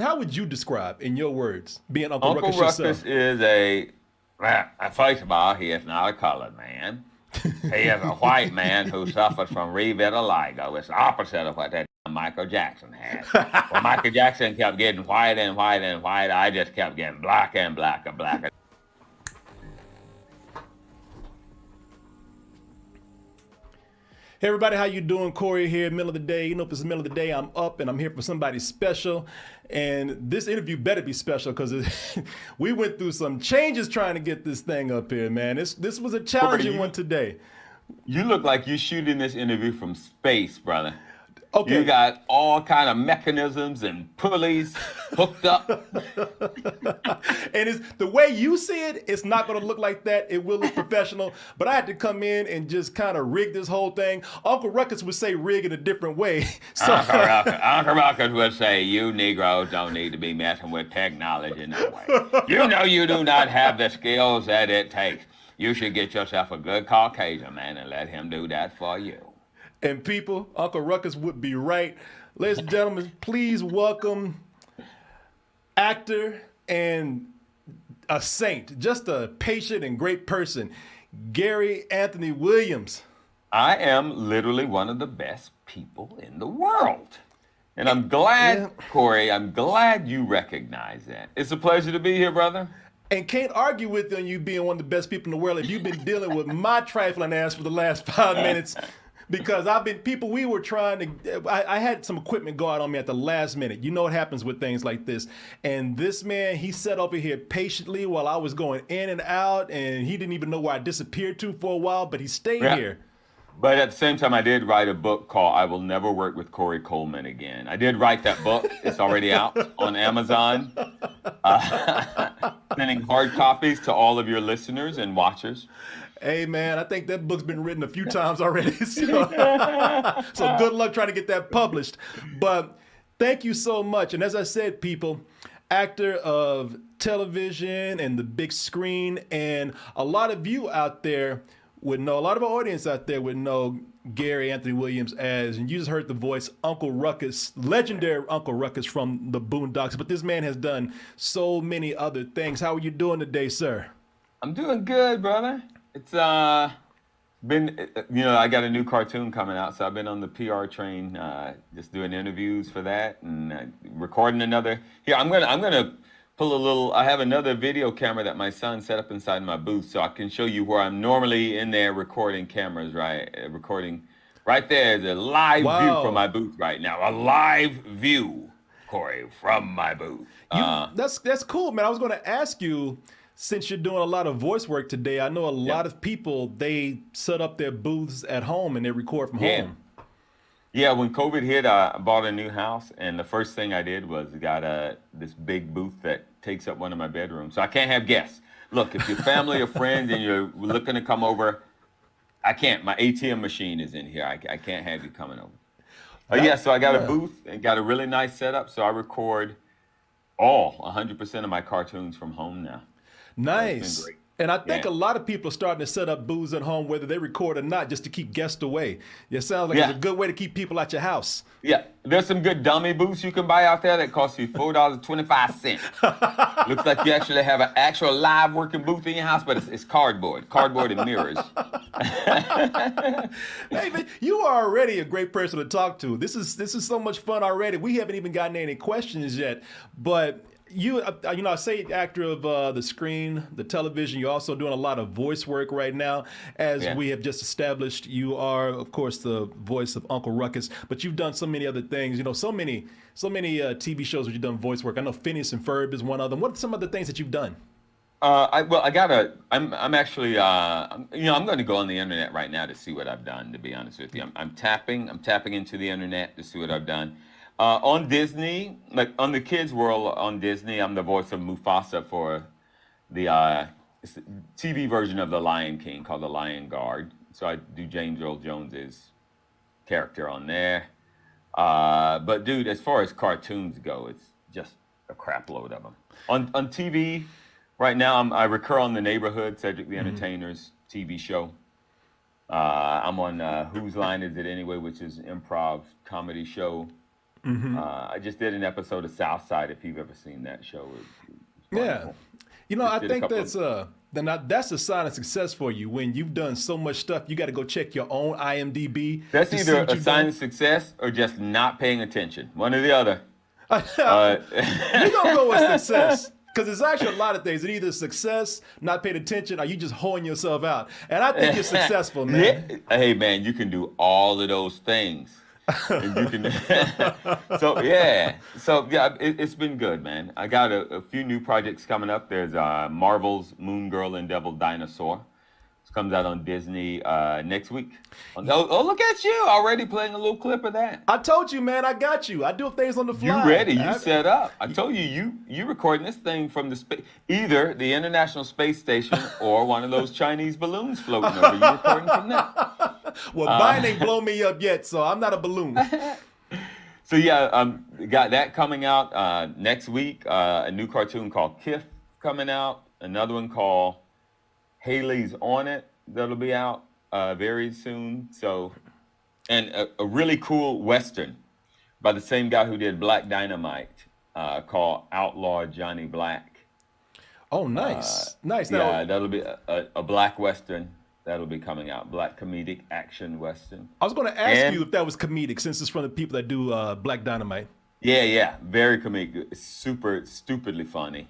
How would you describe, in your words, being Uncle Uncle Ruckus Ruckus yourself? is well, first of all, he is not a colored man. He is a white man who suffered from revitiligo. It's the opposite of what that Michael Jackson had. Well, Michael Jackson kept getting whiter and whiter and whiter. I just kept getting blacker and blacker and blacker. Hey everybody, how you doing? Korey here, middle of the day. You know, if it's the middle of the day, I'm up and I'm here for somebody special. And this interview better be special because we went through some changes trying to get this thing up here, man. This was a Corey, challenging one today. you look like you're shooting this interview from space, brother. You Okay. got all kind of mechanisms and pulleys hooked up. And it's the way you see it, it's not going to look like that. It will look professional. But I had to come in and just kind of rig this whole thing. Uncle Ruckus would say rig in a different way. So Uncle Ruckus would say, you Negroes don't need to be messing with technology in that way. You know you do not have the skills that it takes. You should get yourself a good Caucasian man and let him do that for you. and people, Uncle Ruckus would be right. Ladies and gentlemen, please welcome actor and a saint, just a patient and great person, Gary Anthony Williams. I am literally one of the best people in the world. And I'm glad, Yeah. Corey, I'm glad you recognize that. It's a pleasure to be here, brother. And can't argue with you on you being one of the best people in the world if you've been dealing with my trifling ass for the last 5 minutes. Because we were trying to, I had some equipment go out on me at the last minute. You know what happens with things like this. And this man, he sat over here patiently while I was going in and out, and he didn't even know where I disappeared to for a while, but he stayed Yeah. here. But at the same time, I did write a book called I Will Never Work with Corey Coleman Again. I did write that book. It's already out on Amazon. Sending hard copies to all of your listeners and watchers. Hey man, I think that book's been written a few times already. So good luck trying to get that published. But thank you so much. And as I said, people, actor of television and the big screen, and a lot of you out there would know, a lot of our audience out there would know Gary Anthony Williams as, and you just heard the voice, Uncle Ruckus, legendary Uncle Ruckus from the Boondocks. But this man has done so many other things. How are you doing today, sir? I'm doing good, brother. It's been, I got a new cartoon coming out, so I've been on the PR train, just doing interviews for that and recording another. Here, I'm gonna pull a little. I have another video camera that my son set up inside my booth, so I can show you where I'm normally in there recording cameras, right? Recording right there, the live view from Wow. my booth right now. A live view, Corey, from my booth. That's cool, man. I was going to ask you, since you're doing a lot of voice work today, I know a Yeah, lot of people they set up their booths at home and they record from yeah. home. Yeah, when COVID hit, I bought a new house, and the first thing I did was got this big booth that takes up one of my bedrooms. So I can't have guests. Look, if you're family or friends and you're looking to come over, I can't. My ATM machine is in here. I can't have you coming over. Yeah, That so I got a yeah, booth and got a really nice setup. So I record all 100% of my cartoons from home now. So it's been nice. great. And I think Yeah, a lot of people are starting to set up booths at home, whether they record or not, just to keep guests away. It sounds like it's a yeah. good way to keep people at your house. Yeah, there's some good dummy booths you can buy out there that cost you $4.25. Looks like you actually have an actual live working booth in your house, but it's cardboard and mirrors. Hey, man, you are already a great person to talk to. This is so much fun already. We haven't even gotten any questions yet, but I say actor of the screen, the television. You're also doing a lot of voice work right now, as Yeah. we have just established. You are, of course, the voice of Uncle Ruckus, but you've done so many other things. You know, so many TV shows where you've done voice work. I know Phineas and Ferb is one of them. What are some of the things that you've done? I'm actually, I'm going to go on the internet right now to see what I've done. To be honest with you, I'm tapping into the internet to see what I've done. On Disney, like on the kids' world on Disney, I'm the voice of Mufasa for the it's the TV version of The Lion King called The Lion Guard. So I do James Earl Jones's character on there. But dude, as far as cartoons go, it's just a crap load of them. On TV, right now I recur on The Neighborhood, Cedric the Mhm. Entertainer's TV show. I'm on Whose Line Is It Anyway, which is an improv comedy show. I just did an episode of South Side. If you've ever seen that show, it's Yeah. wonderful. I Just did a think couple that's a sign of success for you. When you've done so much stuff, you got to go check your own IMDb. That's to see either what a you've sign done. of success or just not paying attention. One or the other. You're gonna go with success. Because there's actually a lot of things. It's either success, not paying attention, or you just hoeing yourself out. And I think you're successful, man. Yeah. Hey, man, you can do all of those things. And you can. So yeah, it's been good, man. I got a few new projects coming up. There's Marvel's Moon Girl and Devil Dinosaur. It comes out on Disney next week. Oh, look at you already playing a little clip of that. I told you, man, I got you. I do things on the fly. You ready? You set up. I told you recording this thing from the either the International Space Station or one of those Chinese balloons floating over. You recording from that? Well, mine ain't blown me up yet, so I'm not a balloon. So yeah, got that coming out next week. A new cartoon called Kiff coming out. Another one called Haley's on It that'll be out very soon. So, and a really cool Western by the same guy who did Black Dynamite called Outlaw Johnny Black. Oh, nice. Nice. Yeah, that'll be a black Western that'll be coming out. Black comedic action Western. I was going to ask you if that was comedic, since it's from the people that do Black Dynamite. Yeah, very comedic. It's super stupidly funny.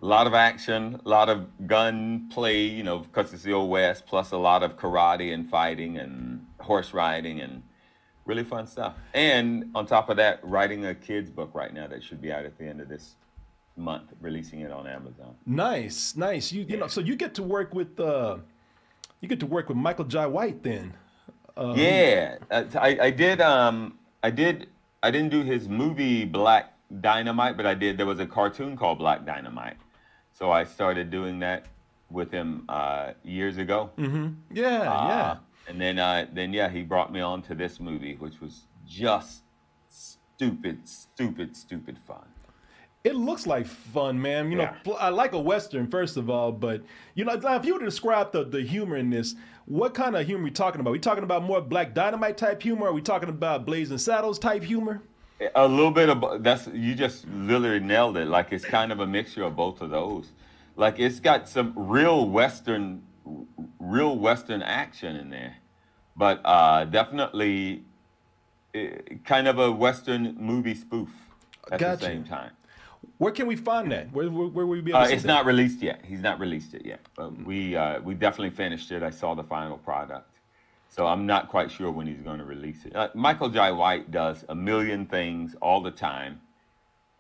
A lot of action, a lot of gun play, because it's the old West, plus a lot of karate and fighting and horse riding and really fun stuff. And on top of that, writing a kid's book right now that should be out at the end of this month, releasing it on Amazon. Nice. So you get to work with Michael Jai White then. Yeah, I didn't do his movie Black Dynamite, but there was a cartoon called Black Dynamite. So I started doing that with him years ago. Mm-hmm. Yeah. And then he brought me on to this movie, which was just stupid fun. It looks like fun, man. I like a Western, first of all, but if you were to describe the humor in this, what kind of humor are we talking about? Are we talking about more Black Dynamite type humor? Are we talking about Blazing Saddles type humor? A little bit of you just literally nailed it. Like, it's kind of a mixture of both of those. Like, it's got some real Western action in there, but definitely kind of a Western movie spoof at the same time. Where can we find that? Where will we be able to see It's not released yet. He's not released it yet. But we definitely finished it. I saw the final product. So I'm not quite sure when he's going to release it. Michael Jai White does a million things all the time.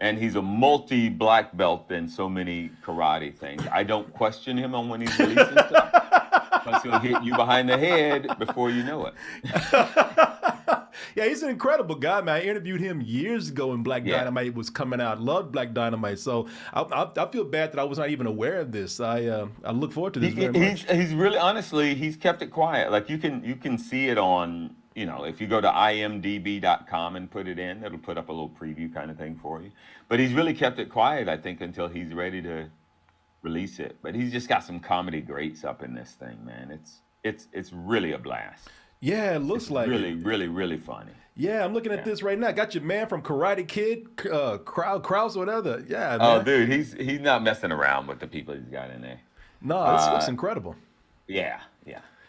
And he's a multi-black belt in so many karate things. I don't question him on when he's releasing stuff. Because he'll hit you behind the head before you know it. Yeah, he's an incredible guy, man. I interviewed him years ago when Black Dynamite was coming out. Loved Black Dynamite. So I feel bad that I was not even aware of this. I look forward to this very much. He's really, honestly, he's kept it quiet. Like, you can see it on, if you go to imdb.com and put it in, it'll put up a little preview kind of thing for you. But he's really kept it quiet, I think, until he's ready to release it. But he's just got some comedy greats up in this thing, man. It's really a blast. Yeah, it looks like really, really, really funny. Yeah, I'm looking at this right now. Got your man from Karate Kid, Krause, whatever. Yeah, man. Oh, dude, he's not messing around with the people he's got in there. No, this looks incredible. Yeah,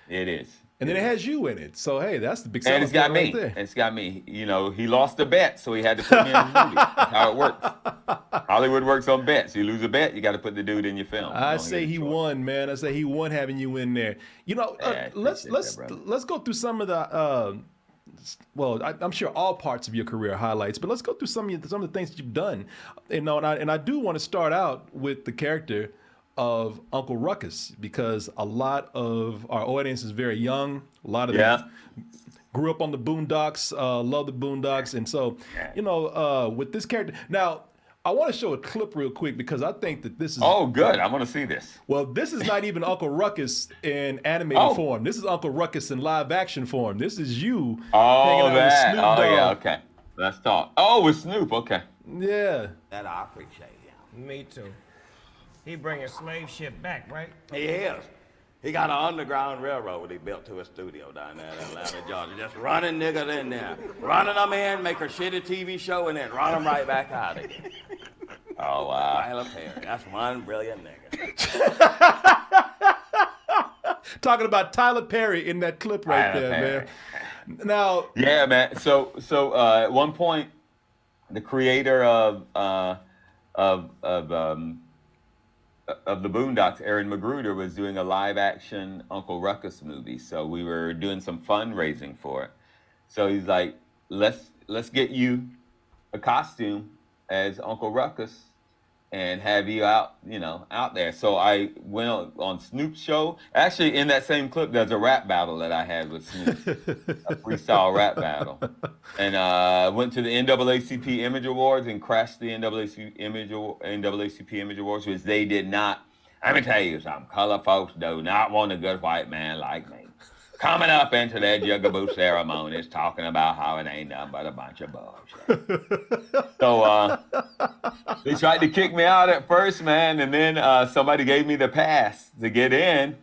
it is. And then it has you in it. So, hey, that's the big selling point right there. And it's got me. He lost a bet, so he had to put me in his movie. That's how it works. Hollywood works on bets. You lose a bet, you got to put the dude in your film. I say he won, man. I say he won having you in there. Let's go through some of the I'm sure all parts of your career highlights, but let's go through some of the things that you've done. And I do want to start out with the character of Uncle Ruckus, because a lot of our audience is very young. A lot of them grew up on the Boondocks, love the Boondocks. And so, with this character. Now, I want to show a clip real quick, because I think that this is... Oh, good. I want to see this. Well, this is not even Uncle Ruckus in animated form. This is Uncle Ruckus in live action form. This is you hanging out with Snoop Dogg. Yeah, okay. Let's talk. Oh, with Snoop, okay. Yeah. That I appreciate, yeah. Me too. He bring a slave ship back, right? He is. He got an underground railroad he built to a studio down there in Atlanta, Georgia. Just running niggas in there. Running them in, make a shitty TV show, and then run them right back out again. Oh, wow. Tyler Perry. That's one brilliant nigga. Talking about Tyler Perry in that clip right Tyler there, Perry. man. Now, Yeah, man. So at one point, the creator of the Boondocks, Aaron Magruder, was doing a live action Uncle Ruckus movie. So we were doing some fundraising for it. So he's like, let's get you a costume as Uncle Ruckus and have you out there. So I went on Snoop's show. Actually, in that same clip, there's a rap battle that I had with Snoop, a freestyle rap battle. And went to the NAACP Image Awards and crashed the NAACP Image Awards, which they did not. Let me tell you something, color folks do not want a good white man like me coming up into their jugaboo ceremonies talking about how it ain't nothing but a bunch of bullshit. So they tried to kick me out at first, man, and then somebody gave me the pass to get in.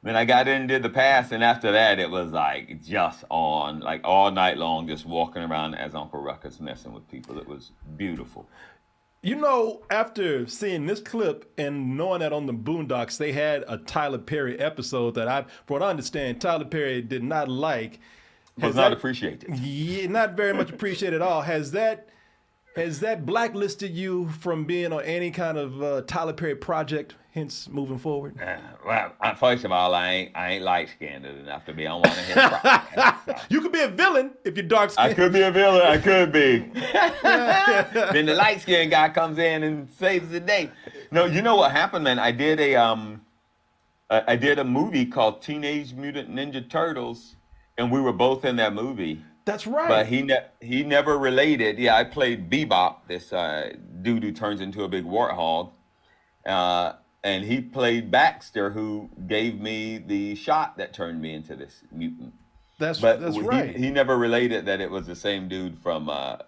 Then I got in and did the pass, and after that, it was like just on, like all night long, just walking around as Uncle Ruckus, messing with people. It was beautiful. you know, after seeing this clip and knowing that on the Boondocks they had a Tyler Perry episode that from what I understand, Tyler Perry did not like. Was not appreciated. Yeah, not very much appreciated at all. Has that blacklisted you from being on any kind of Tyler Perry project, hence moving forward? Well, first of all, I ain't light-skinned enough to be on one of his projects. You could be a villain if you're dark skinned. I could be a villain. I could be. Then the light-skinned guy comes in and saves the day. No, you know what happened, man? I did a movie called Teenage Mutant Ninja Turtles, and we were both in that movie. That's right. But he never related. Yeah, I played Bebop, this dude who turns into a big warthog. And he played Baxter, who gave me the shot that turned me into this mutant. That's right. He never related that it was the same dude from the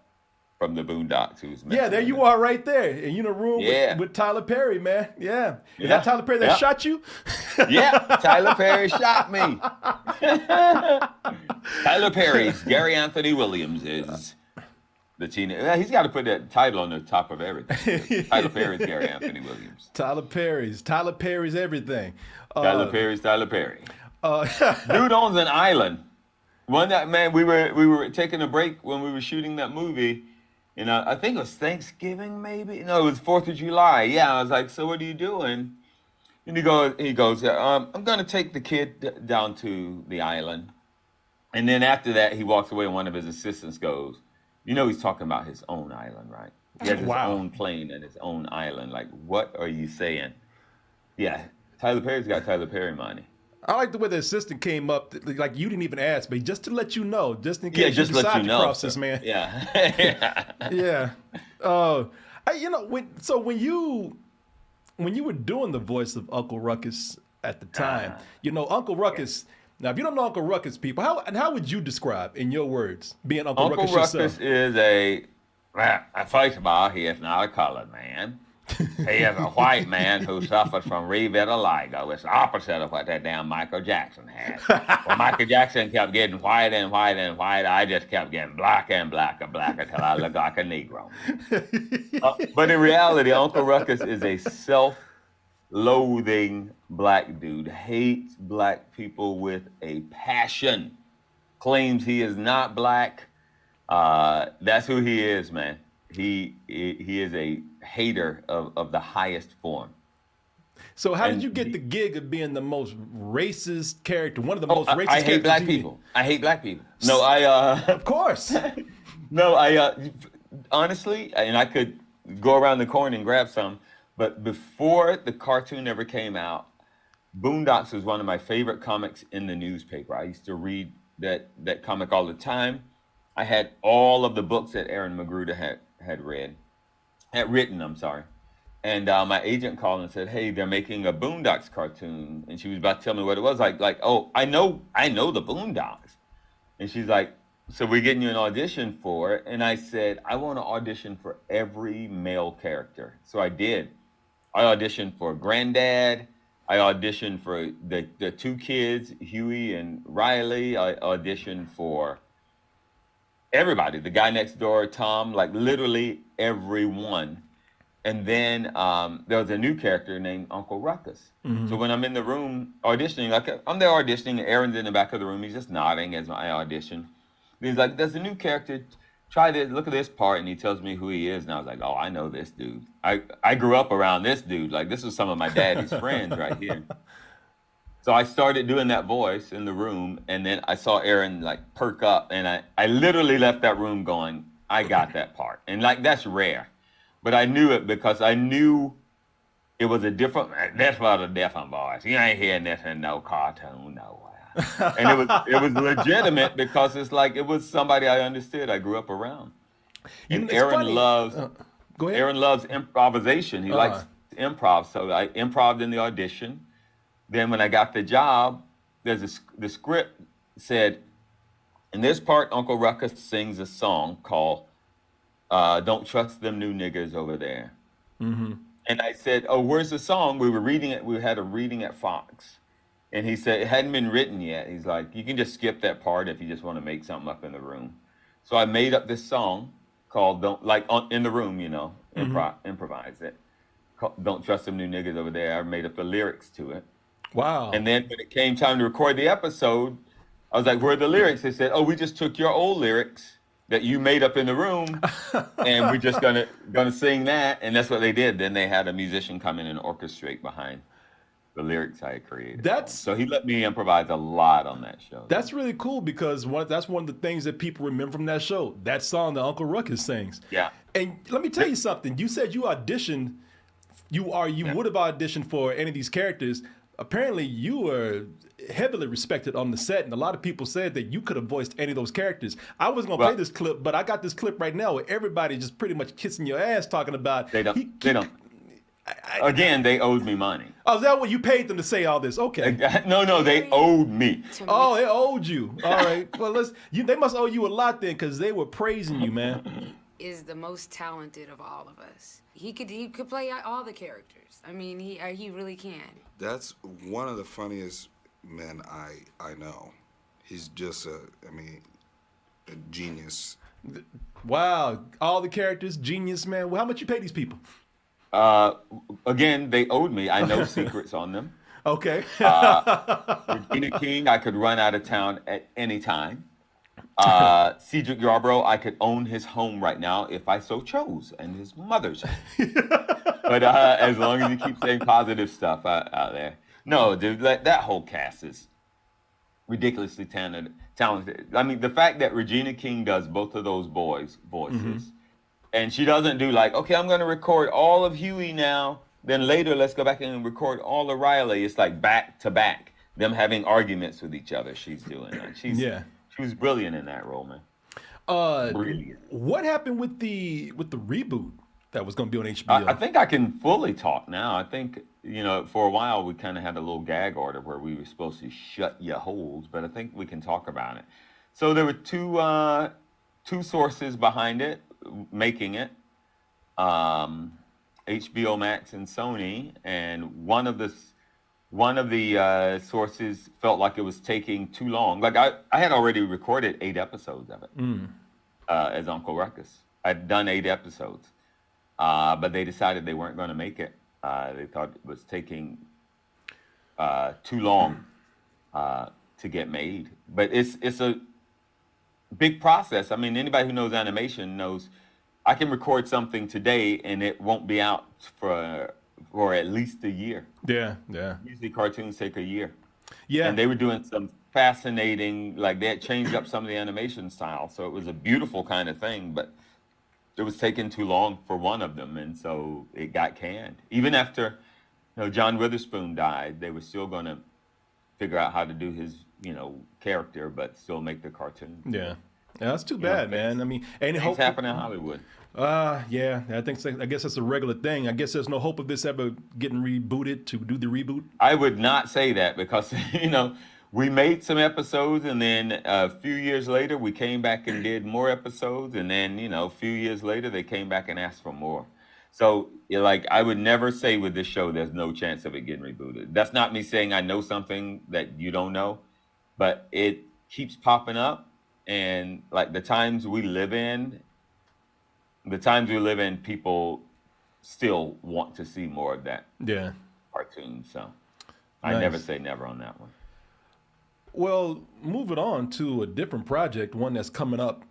Boondocks who was messing Yeah, there with you me. are right there. And you in a room with Tyler Perry, man. Yeah. Is that Tyler Perry that shot you? Yeah, Tyler Perry shot me. Tyler Perry's Gary Anthony Williams is the teenage. He's got to put that title on the top of everything. Tyler Perry's Gary Anthony Williams. Tyler Perry's everything. Tyler Perry. Dude owns an island. One that, man, we were taking a break when we were shooting that movie. And I think it was Thanksgiving, maybe. No, it was 4th of July. Yeah, I was like, so what are you doing? And he goes, I'm going to take the kid down to the island. And then after that, he walks away and one of his assistants goes, he's talking about his own island, right? He has his own plane and his own island. Like, what are you saying? Yeah, Tyler Perry's got Tyler Perry money. I like the way the assistant came up, like you didn't even ask, but just to let you know, just in case you decide to cross this, man. Yeah. Yeah. When you were doing the voice of Uncle Ruckus at the time, Uncle Ruckus. Now, if you don't know Uncle Ruckus, people, how would you describe, in your words, being Uncle Ruckus yourself? Uncle Ruckus is first of all, he is not a colored man. He is a white man who suffered from revitiligo. It's the opposite of what that damn Michael Jackson had. When Michael Jackson kept getting whiter and whiter and whiter, I just kept getting blacker and blacker until I looked like a Negro. But in reality, Uncle Ruckus is a self-loathing black dude, hates black people with a passion, claims he is not black. That's who he is, man. He is a hater of the highest form. So how did you get the gig of being the most racist character, one of the most racist characters? I hate black people. I hate black people. No, of course. No, honestly, and I could go around the corner and grab some, but before the cartoon ever came out, Boondocks was one of my favorite comics in the newspaper. I used to read that comic all the time. I had all of the books that Aaron Magruder had written, And my agent called and said, "Hey, they're making a Boondocks cartoon." And she was about to tell me what it was. Like, oh, I know the Boondocks. And she's like, "So we're getting you an audition for it." And I said, "I want to audition for every male character." So I did. I auditioned for Granddad, I auditioned for the two kids, Huey and Riley. I auditioned for everybody, the guy next door, Tom, like literally everyone. And then there was a new character named Uncle Ruckus. So when I'm in the room auditioning, like I'm there auditioning, Aaron's in the back of the room. He's just nodding as I audition. He's like, "There's a new character. Try this. Look at this part." And he tells me who he is. And I was like, "Oh, I know this dude. I grew up around this dude. Like this was some of my daddy's friends right here." So I started doing that voice in the room, and then I saw Aaron like perk up, and I literally left that room going, "I got that part." And like that's rare. But I knew it because I knew it was a different. That's what a different voice. You ain't hearing this in no cartoon, nowhere. And it was legitimate because it's like it was somebody I understood. I grew up around. And Aaron loves. Go ahead. Aaron loves improvisation. He likes improv, so I improv'd in the audition. Then when I got the job, the script said, in this part, Uncle Ruckus sings a song called "Don't Trust Them New Niggers Over There." And I said, "Oh, where's the song?" We were reading it. We had a reading at Fox. And he said, it hadn't been written yet. He's like, "You can just skip that part if you just want to make something up in the room." So I made up this song called in the room, improvise it. "Don't Trust Them New Niggers Over There." I made up the lyrics to it. Wow. And then when it came time to record the episode, I was like, "Where are the lyrics?" They said, "Oh, we just took your old lyrics that you made up in the room, and we're just gonna sing that." And that's what they did. Then they had a musician come in and orchestrate behind the lyrics I had created. So he let me improvise a lot on that show. That's really cool because that's one of the things that people remember from that show. That song that Uncle Ruckus sings. Yeah. And let me tell you something. You said you auditioned. You would have auditioned for any of these characters. Apparently, you were heavily respected on the set, and a lot of people said that you could have voiced any of those characters. I was going to play this clip, but I got this clip right now where everybody just pretty much kissing your ass talking about... They don't. Again, they owed me money. Oh, is that what you paid them to say all this? Okay. No, they owed me. Oh, they owed you. All right. Well, they must owe you a lot then because they were praising you, man. Is the most talented of all of us. He could play all the characters. I mean, he really can. That's one of the funniest men I know. He's just a genius. Wow, all the characters, genius, man. Well, how much you pay these people? Again, they owed me. I know secrets on them. Okay. Regina King, I could run out of town at any time. Cedric Yarbrough, I could own his home right now if I so chose, and his mother's home. But as long as you keep saying positive stuff out there. No, dude, that whole cast is ridiculously talented. I mean, the fact that Regina King does both of those boys' voices, and she doesn't do like, okay, I'm going to record all of Huey now, then later let's go back and record all of Riley. It's like back to back, them having arguments with each other. She's doing that. She was brilliant in that role, man. Brilliant. What happened with the reboot that was going to be on HBO? I think I can fully talk now. I think, for a while we kind of had a little gag order where we were supposed to shut your holes, but I think we can talk about it. So there were two sources behind it, making it, HBO Max and Sony, and one of the sources felt like it was taking too long. Like I had already recorded 8 episodes of it as Uncle Ruckus. I'd done 8 episodes, but they decided they weren't going to make it. They thought it was taking too long to get made. But it's a big process. I mean, anybody who knows animation knows I can record something today and it won't be out for at least a year. Yeah. Usually cartoons take a year. Yeah. And they were doing some fascinating, like they had changed up some of the animation style. So it was a beautiful kind of thing, but it was taking too long for one of them. And so it got canned. Even after, John Witherspoon died, they were still going to figure out how to do his, character, but still make the cartoon. Yeah. Yeah, that's too bad, man. I mean, and things happen in Hollywood. Yeah. I guess that's a regular thing. I guess there's no hope of this ever getting rebooted to do the reboot. I would not say that because we made some episodes, and then a few years later we came back and did more episodes, and then a few years later they came back and asked for more. So, like, I would never say with this show, there's no chance of it getting rebooted. That's not me saying I know something that you don't know, but it keeps popping up. And like the times we live in, people still want to see more of that Yeah. cartoon. So I never Nice. say never on that one. Well, moving on to a different project, one that's coming up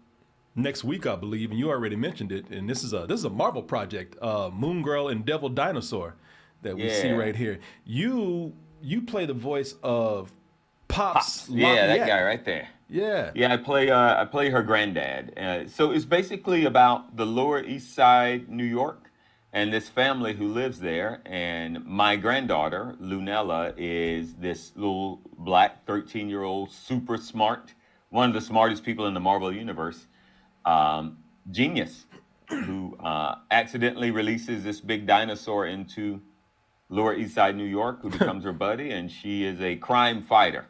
next week, I believe, and you already mentioned it. And this is a Marvel project, Moon Girl and Devil Dinosaur, that we see Yeah. right here. You play the voice of Pops Pops. Yeah, that Lafayette. guy right there. Yeah. Yeah, I play her granddad. So it's basically about the Lower East Side, New York, and this family who lives there. And my granddaughter, Lunella, is this little black 13-year-old, super smart, one of the smartest people in the Marvel universe, genius, who accidentally releases this big dinosaur into Lower East Side, New York, who becomes her buddy, and she is a crime fighter.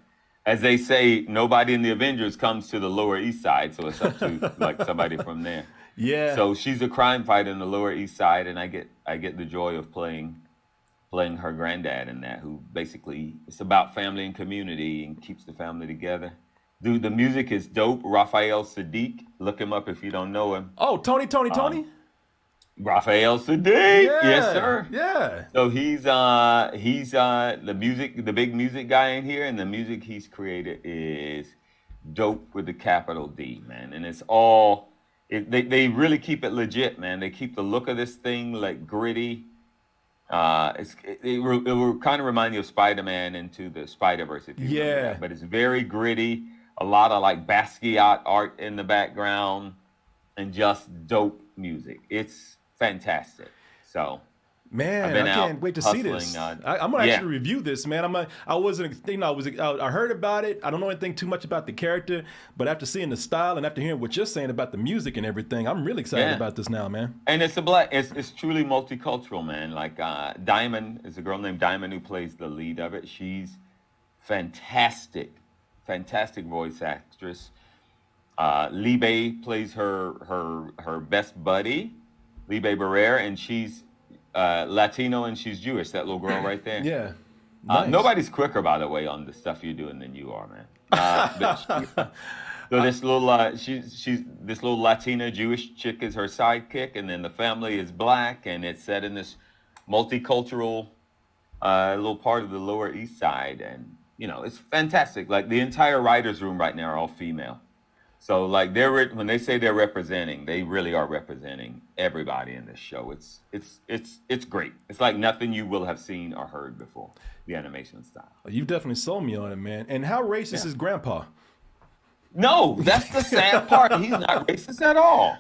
As they say, nobody in the Avengers comes to the Lower East Side, so it's up to like somebody from there. Yeah. So she's a crime fighter in the Lower East Side, and I get the joy of playing her granddad in that, who basically it's about family and community and keeps the family together. Dude, the music is dope. Raphael Sadiq, look him up if you don't know him. Oh, Tony. Raphael Sadiq, Yeah. yes sir. Yeah. So he's the big music guy in here, and the music he's created is dope with the capital D, man. And it's all they really keep it legit, man. They keep the look of this thing like gritty. It will kind of remind you of Spider-Man into the Spider-Verse if you remember that. But it's very gritty. A lot of like Basquiat art in the background, and just dope music. It's fantastic. So Man, I've been I out can't wait to see this. hustling, I'm gonna yeah. actually review this, man. I wasn't, I heard about it. I don't know anything too much about the character, but after seeing the style and after hearing what you're saying about the music and everything, I'm really excited Yeah. about this now, man. And it's it's truly multicultural, man. Like Diamond is a girl named Diamond who plays the lead of it. She's fantastic voice actress. Libe plays her best buddy, Libe Barrera, and she's Latino and she's Jewish. That little girl right there. Yeah. Nice. Nobody's quicker, by the way, on the stuff you're doing than you are, man. So this little she's this little Latina Jewish chick is her sidekick, and then the family is black, and it's set in this multicultural little part of the Lower East Side, and it's fantastic. Like the entire writers' room right now are all female. So like when they say they're representing, they really are representing everybody in this show. It's great. It's like nothing you will have seen or heard before. The animation style. You've definitely sold me on it, man. And how racist is Grandpa? No, that's the sad part. He's not racist at all.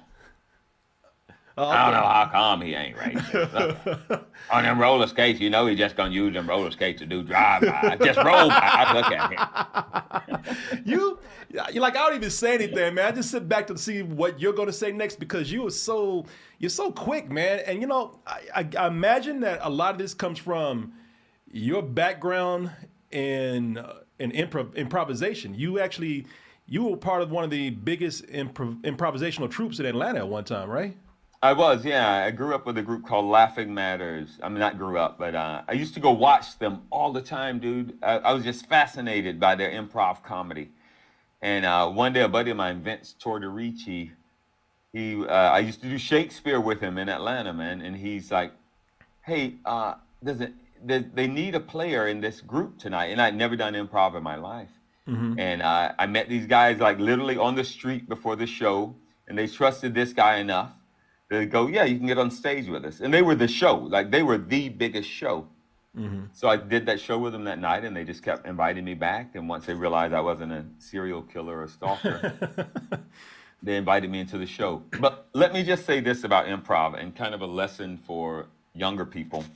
I don't know how come he ain't racist. On them roller skates, he just gonna use them roller skates to do drive-by. Just roll by. Look at him. You like, I don't even say anything, man. I just sit back to see what you're gonna say next because you're so quick, man. And I imagine that a lot of this comes from your background in improvisation. You were part of one of the biggest improvisational troupes in Atlanta at one time, right? I was, yeah. I grew up with a group called Laughing Matters. I mean, not grew up, but I used to go watch them all the time, dude. I was just fascinated by their improv comedy. And one day, a buddy of mine, Vince Tortorici, I used to do Shakespeare with him in Atlanta, man. And he's like, hey, they need a player in this group tonight. And I'd never done improv in my life. Mm-hmm. And I met these guys like literally on the street before the show, and they trusted this guy enough. They go, yeah, you can get on stage with us. And they were the show. Like, they were the biggest show. Mm-hmm. So I did that show with them that night, and they just kept inviting me back. And once they realized I wasn't a serial killer or stalker, they invited me into the show. But let me just say this about improv, and kind of a lesson for younger people,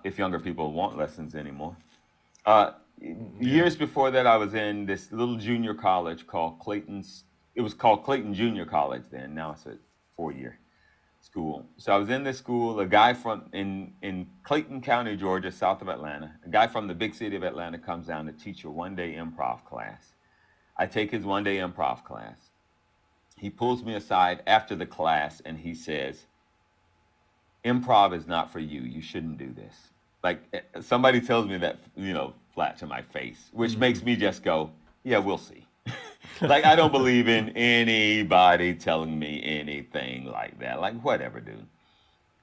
if younger people want lessons anymore. Years before that, I was in this little junior college called Clayton's. It was called Clayton Junior College then. Now it's a 4-year school. So I was in this school. A guy in Clayton County, Georgia, south of Atlanta. A guy from the big city of Atlanta comes down to teach a one-day improv class. I take his one-day improv class. He pulls me aside after the class and he says, improv is not for you. You shouldn't do this. Like somebody tells me that, flat to my face, which makes me just go, yeah, we'll see. Like, I don't believe in anybody telling me anything like that. Like, whatever, dude.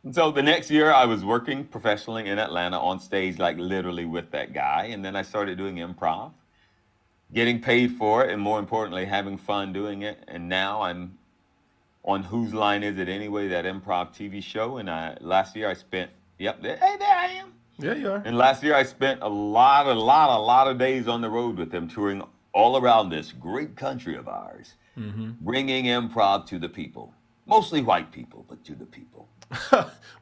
And so the next year I was working professionally in Atlanta on stage, like literally with that guy. And then I started doing improv, getting paid for it, and more importantly, having fun doing it. And now I'm on Whose Line Is It Anyway, that improv TV show. And last year I spent, there I am. Yeah, you are. And last year I spent a lot of days on the road with them, touring all around this great country of ours, bringing improv to the people. Mostly white people, but to the people.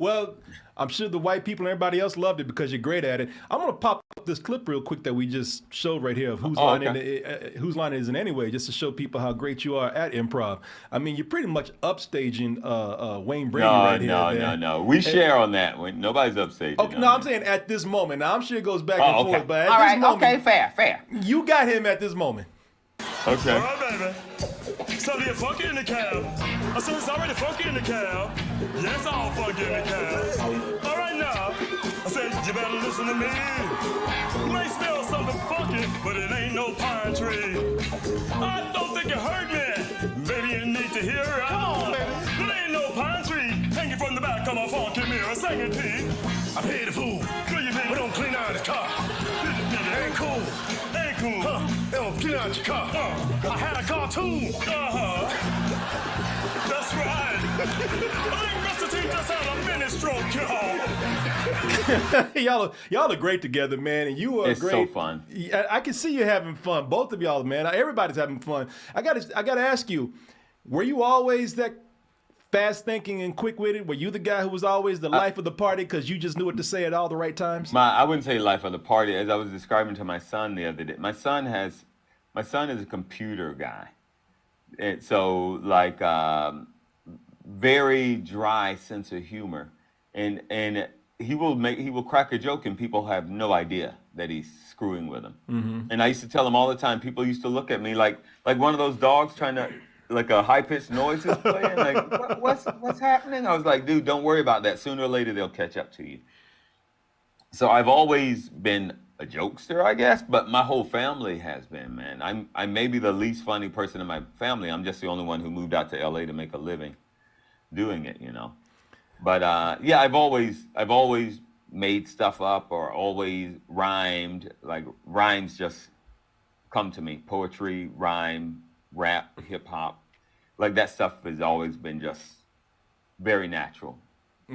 Well, I'm sure the white people and everybody else loved it because you're great at it. I'm going to pop up this clip real quick that we just showed right here of Whose Line Is It Anyway, just to show people how great you are at improv. I mean, you're pretty much upstaging Wayne Brady right here. No. We share on that. Nobody's upstaging. Okay, no, I'm saying at this moment. Now, I'm sure it goes back and forth, but all at right, this moment, okay, fair. You got him at this moment. Okay. All right, baby. So you're funky in the cab. I said it's already funky in the cab. Yes, all funky in the cab. All right now. I said you better listen to me. You may smell something funky, but it ain't no pine tree. I don't think you heard me. Baby, you need to hear it. Come on, baby. There ain't no pine tree hanging from the back of my funky mirror. Sing it, Pete. I paid the fool. Good you been. We don't clean out his car. It ain't cool. Cool. They don't clean out your car. I had a cartoon. That's right. I think Mr. T just had a mini stroke, y'all. y'all are great together, man, and you are it's great. So fun. I can see you having fun. Both of y'all, man. Everybody's having fun. I gotta ask you, were you always that fast thinking and quick witted? Were you the guy who was always the life of the party because you just knew what to say at all the right times? I wouldn't say life of the party. As I was describing to my son the other day, my son is a computer guy, and so like very dry sense of humor, and he will crack a joke and people have no idea that he's screwing with them. And I used to tell him all the time. People used to look at me like one of those dogs trying to. Like a high-pitched noise is playing. Like, what's happening? I was like, dude, don't worry about that. Sooner or later, they'll catch up to you. So I've always been a jokester, I guess, but my whole family has been, man. I'm maybe the least funny person in my family. I'm just the only one who moved out to LA to make a living doing it, But yeah, I've always made stuff up or always rhymed. Like rhymes just come to me. Poetry, rhyme, rap, hip hop, like that stuff has always been just very natural.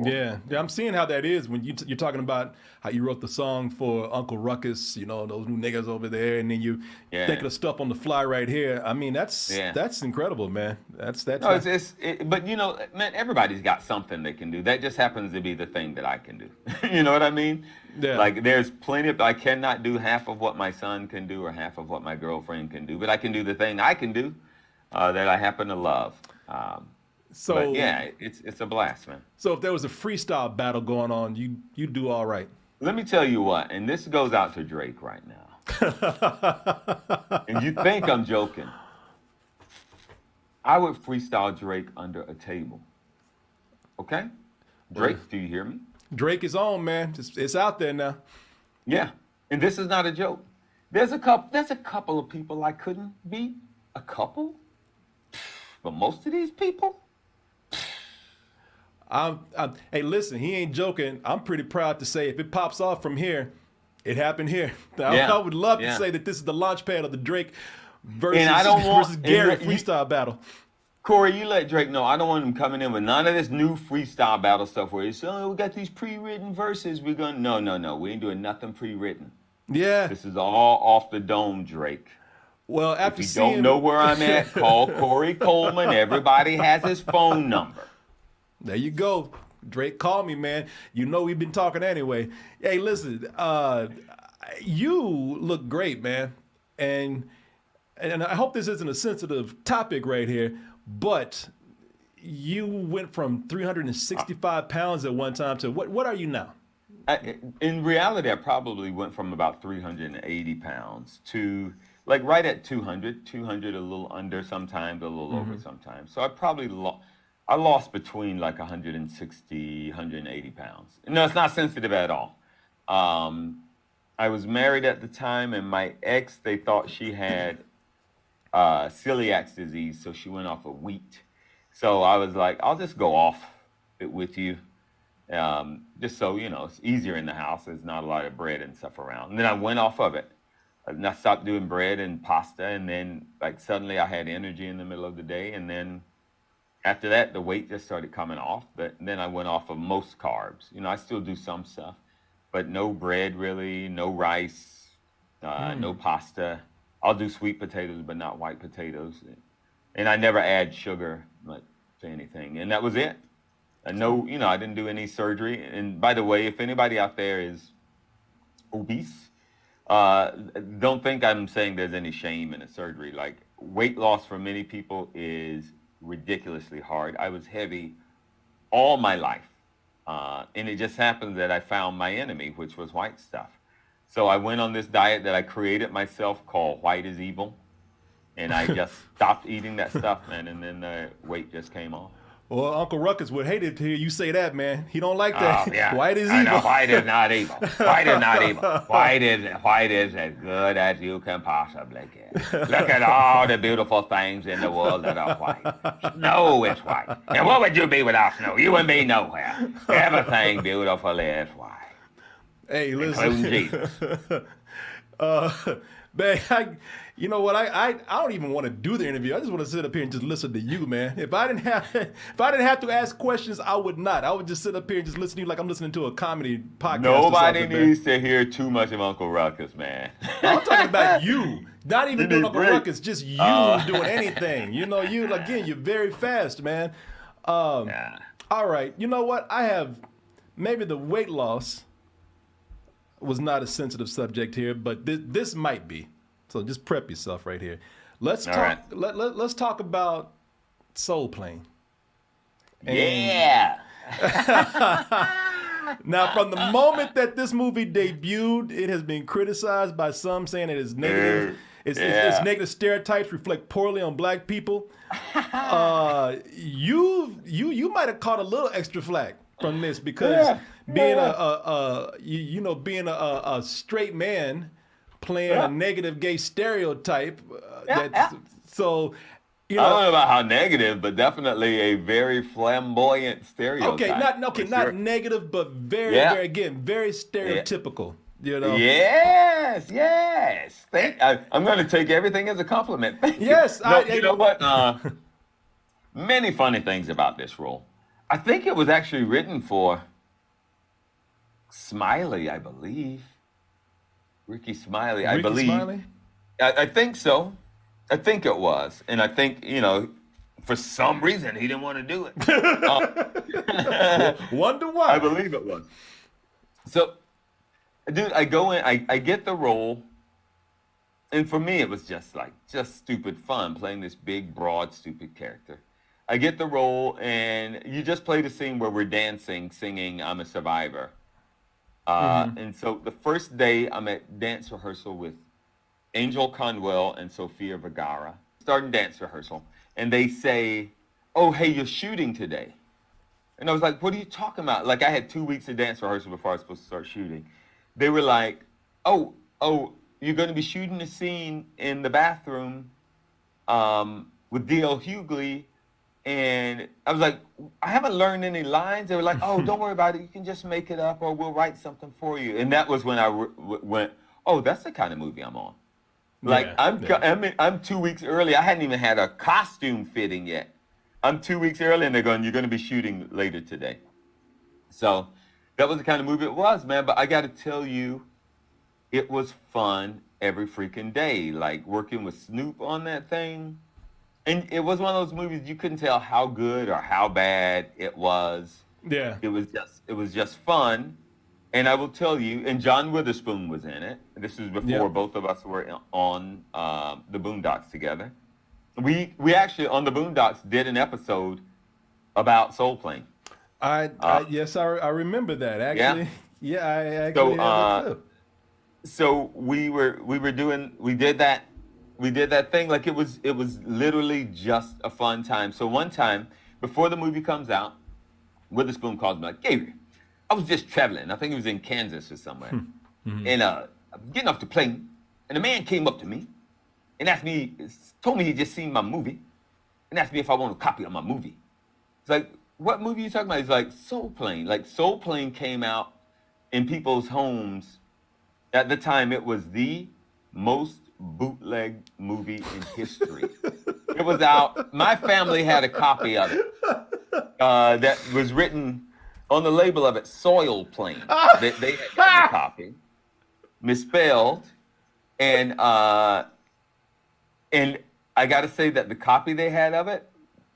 Yeah, I'm seeing how that is when you're talking about how you wrote the song for Uncle Ruckus, those new niggas over there, and then you thinking of stuff on the fly right here. I mean, that's incredible, man. That's. No, but man, everybody's got something they can do. That just happens to be the thing that I can do. You know what I mean? Yeah. Like there's plenty of I cannot do half of what my son can do or half of what my girlfriend can do, but I can do the thing I can do that I happen to love. But yeah, it's a blast, man. So if there was a freestyle battle going on, you'd do all right. Let me tell you what, and this goes out to Drake right now. And you think I'm joking. I would freestyle Drake under a table. Okay? Drake, do you hear me? Drake is on, man. It's out there now. Yeah, and this is not a joke. There's a couple of people I couldn't beat. A couple? But most of these people? Hey, listen, he ain't joking. I'm pretty proud to say if it pops off from here, it happened here. I would love to say that this is the launch pad of the Drake versus Gary freestyle battle. Korey, you let Drake know. I don't want him coming in with none of this new freestyle battle stuff where he's saying, we got these pre-written verses. We're going to, no. We ain't doing nothing pre-written. Yeah. This is all off the dome, Drake. Well, after if you don't know where I'm at, call Korey Coleman. Everybody has his phone number. There you go. Drake, call me, man. We've been talking anyway. Hey, listen, you look great, man. And I hope this isn't a sensitive topic right here, but you went from 365 pounds at one time to what are you now? In reality, I probably went from about 380 pounds to like right at 200 a little under sometimes, a little over sometimes. So I probably I lost between like 160, 180 pounds. No, it's not sensitive at all. I was married at the time, and my ex, they thought she had celiac disease, so she went off of wheat. So I was like, I'll just go off it with you, just so it's easier in the house. There's not a lot of bread and stuff around. And then I went off of it, and I stopped doing bread and pasta, and then like suddenly I had energy in the middle of the day, and then after that the weight just started coming off. But then I went off of most carbs. I still do some stuff, but no bread really, no rice, no pasta. I'll do sweet potatoes, but not white potatoes. And I never add sugar to anything. And that was it. And no, I didn't do any surgery. And by the way, if anybody out there is obese, don't think I'm saying there's any shame in a surgery. Like, weight loss for many people is ridiculously hard. I was heavy all my life. And it just happened that I found my enemy, which was white stuff. So I went on this diet that I created myself called White is Evil. And I just stopped eating that stuff, man. And then the weight just came off. Well, Uncle Ruckus would hate it to hear you say that, man. He don't like that. Oh, yeah. White is I evil. know, white is not evil. White is not evil. White is as good as you can possibly get. Look at all the beautiful things in the world that are white. Snow is white. And what would you be without snow? You would be nowhere. Everything beautiful is white. Hey, listen. Including Jesus. Man, you know what? I don't even want to do the interview. I just want to sit up here and just listen to you, man. If I didn't have to ask questions, I would not. I would just sit up here and just listen to you like I'm listening to a comedy podcast. Nobody needs to hear too much of Uncle Ruckus, man. I'm talking about you. Not even doing Uncle break. Ruckus, just you doing anything. You again, you're very fast, man. Yeah. All right. You know what? I have maybe the weight loss was not a sensitive subject here, but this might be. So just prep yourself right here. Let's talk. Right. Let's talk about Soul Plane. Yeah. Now, from the moment that this movie debuted, it has been criticized by some, saying it is negative. Its negative stereotypes reflect poorly on black people. You might have caught a little extra flack from this because being a straight man playing a negative gay stereotype. So. I don't know about how negative, but definitely a very flamboyant stereotype. Not negative, but very stereotypical. Yes. I'm going to take everything as a compliment. Thank you. Yes. You know what? Many funny things about this role. I think it was actually written for Smiley, I believe. Ricky Smiley, I believe. Smiley? I think so. I think it was. And I think, for some reason, he didn't want to do it. Wonder why. I believe it was. So, dude, I go in, I get the role. And for me, it was just stupid fun playing this big, broad, stupid character. I get the role, and you just play the scene where we're dancing, singing I'm a Survivor. And so the first day, I'm at dance rehearsal with Angel Conwell and Sofia Vergara, starting dance rehearsal, and they say, "Oh, hey, you're shooting today." And I was like, "What are you talking about?" Like, I had 2 weeks of dance rehearsal before I was supposed to start shooting. They were like, "Oh, you're going to be shooting a scene in the bathroom with D.L. Hughley." And I was like, "I haven't learned any lines." They were like, "Oh, don't worry about it. You can just make it up, or we'll write something for you." And that was when I went, "Oh, that's the kind of movie I'm on." Like, I'm 2 weeks early. I hadn't even had a costume fitting yet. I'm 2 weeks early, and they're going, "You're going to be shooting later today." So that was the kind of movie it was, man. But I got to tell you, it was fun every freaking day. Like, working with Snoop on that thing. And it was one of those movies you couldn't tell how good or how bad it was. Yeah. It was just fun. And I will tell you, and John Witherspoon was in it. This was before both of us were on the Boondocks together. We actually, on the Boondocks, did an episode about Soul Plane. Yes, I remember that, actually. Yeah, I actually have a clip. So we did that thing like it was literally just a fun time. So one time, before the movie comes out, Witherspoon calls me like, Gabriel, I was just traveling. I think it was in Kansas or somewhere. And I was getting off the plane, and a man came up to me and told me he just seen my movie, and asked me if I want a copy of my movie. It's like, what movie are you talking about? He's like, Soul Plane. Like, Soul Plane came out in people's homes. At the time, it was the most bootleg movie in history. It was out. My family had a copy of it that was written on the label of it, Soil Plane. They had gotten a copy, misspelled, and I got to say that the copy they had of it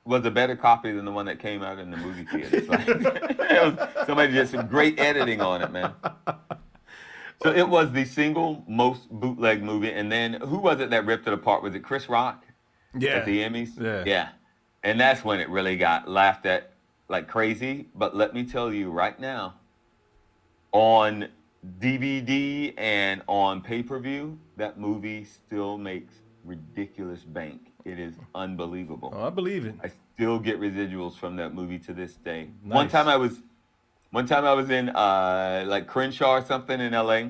was a better copy than the one that came out in the movie theater. Like, somebody did some great editing on it, man. So it was the single most bootleg movie. And then who was it that ripped it apart? Was it Chris Rock? Yeah. At the Emmys? Yeah. And that's when it really got laughed at like crazy. But let me tell you right now, on DVD and on pay-per-view, that movie still makes ridiculous bank. It is unbelievable. Oh, I believe it. I still get residuals from that movie to this day. Nice. One time I was in like Crenshaw or something in LA.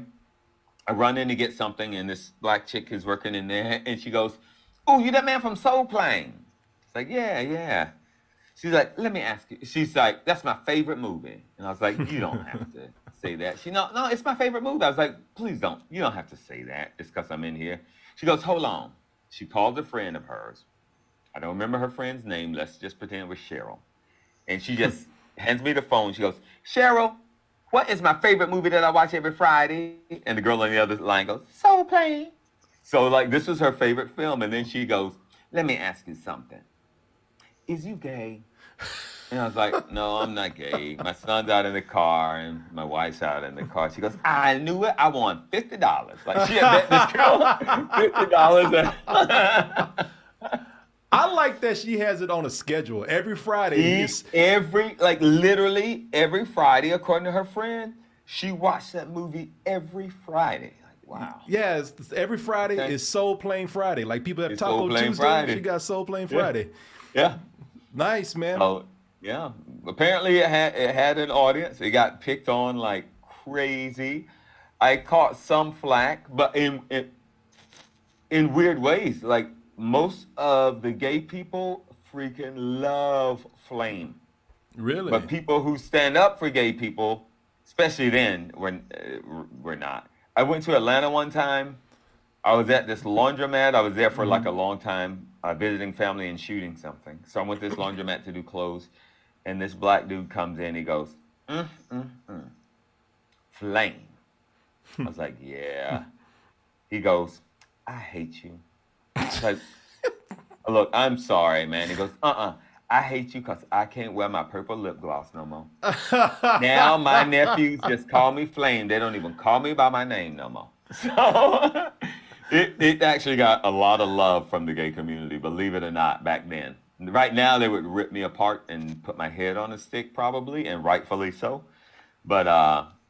I run in to get something, and this black chick is working in there, and she goes, "Oh, you that man from Soul Plane?" It's like, yeah. She's like, "Let me ask you." She's like, "That's my favorite movie." And I was like, "You don't have to say that." She, no, it's my favorite movie. I was like, "Please don't. You don't have to say that just because I'm in here." She goes, "Hold on." She calls a friend of hers. I don't remember her friend's name. Let's just pretend it was Cheryl. And she just hands me the phone. She goes, "Cheryl, what is my favorite movie that I watch every Friday?" And the girl on the other line goes, "Soul Plane." So like this was her favorite film. And then she goes, "Let me ask you something. Is you gay?" And I was like, "No, I'm not gay. My son's out in the car and my wife's out in the car." She goes, "I knew it. I won $50. Like she had bet this girl $50. I like that she has it on a schedule every Friday. Literally every Friday, according to her friend, she watched that movie every Friday. Like, wow. Yeah, every Friday is Soul Plane Friday. Like people have Taco Tuesday, Friday. She got Soul Plane Friday. Yeah. Nice, man. Oh, yeah. Apparently it had an audience. It got picked on like crazy. I caught some flack, but in weird ways. Like most of the gay people freaking love Flame. Really? But people who stand up for gay people, especially then, we're not. I went to Atlanta one time. I was at this laundromat. I was there for like a long time, visiting family and shooting something. So I went to this laundromat to do clothes, and this black dude comes in. He goes, Flame. I was like, yeah. He goes, "I hate you." I was like, "Look, I'm sorry, man." He goes, "I hate you because I can't wear my purple lip gloss no more." Now my nephews just call me Flame. They don't even call me by my name no more. So it actually got a lot of love from the gay community, believe it or not, back then. Right now, they would rip me apart and put my head on a stick, probably, and rightfully so. But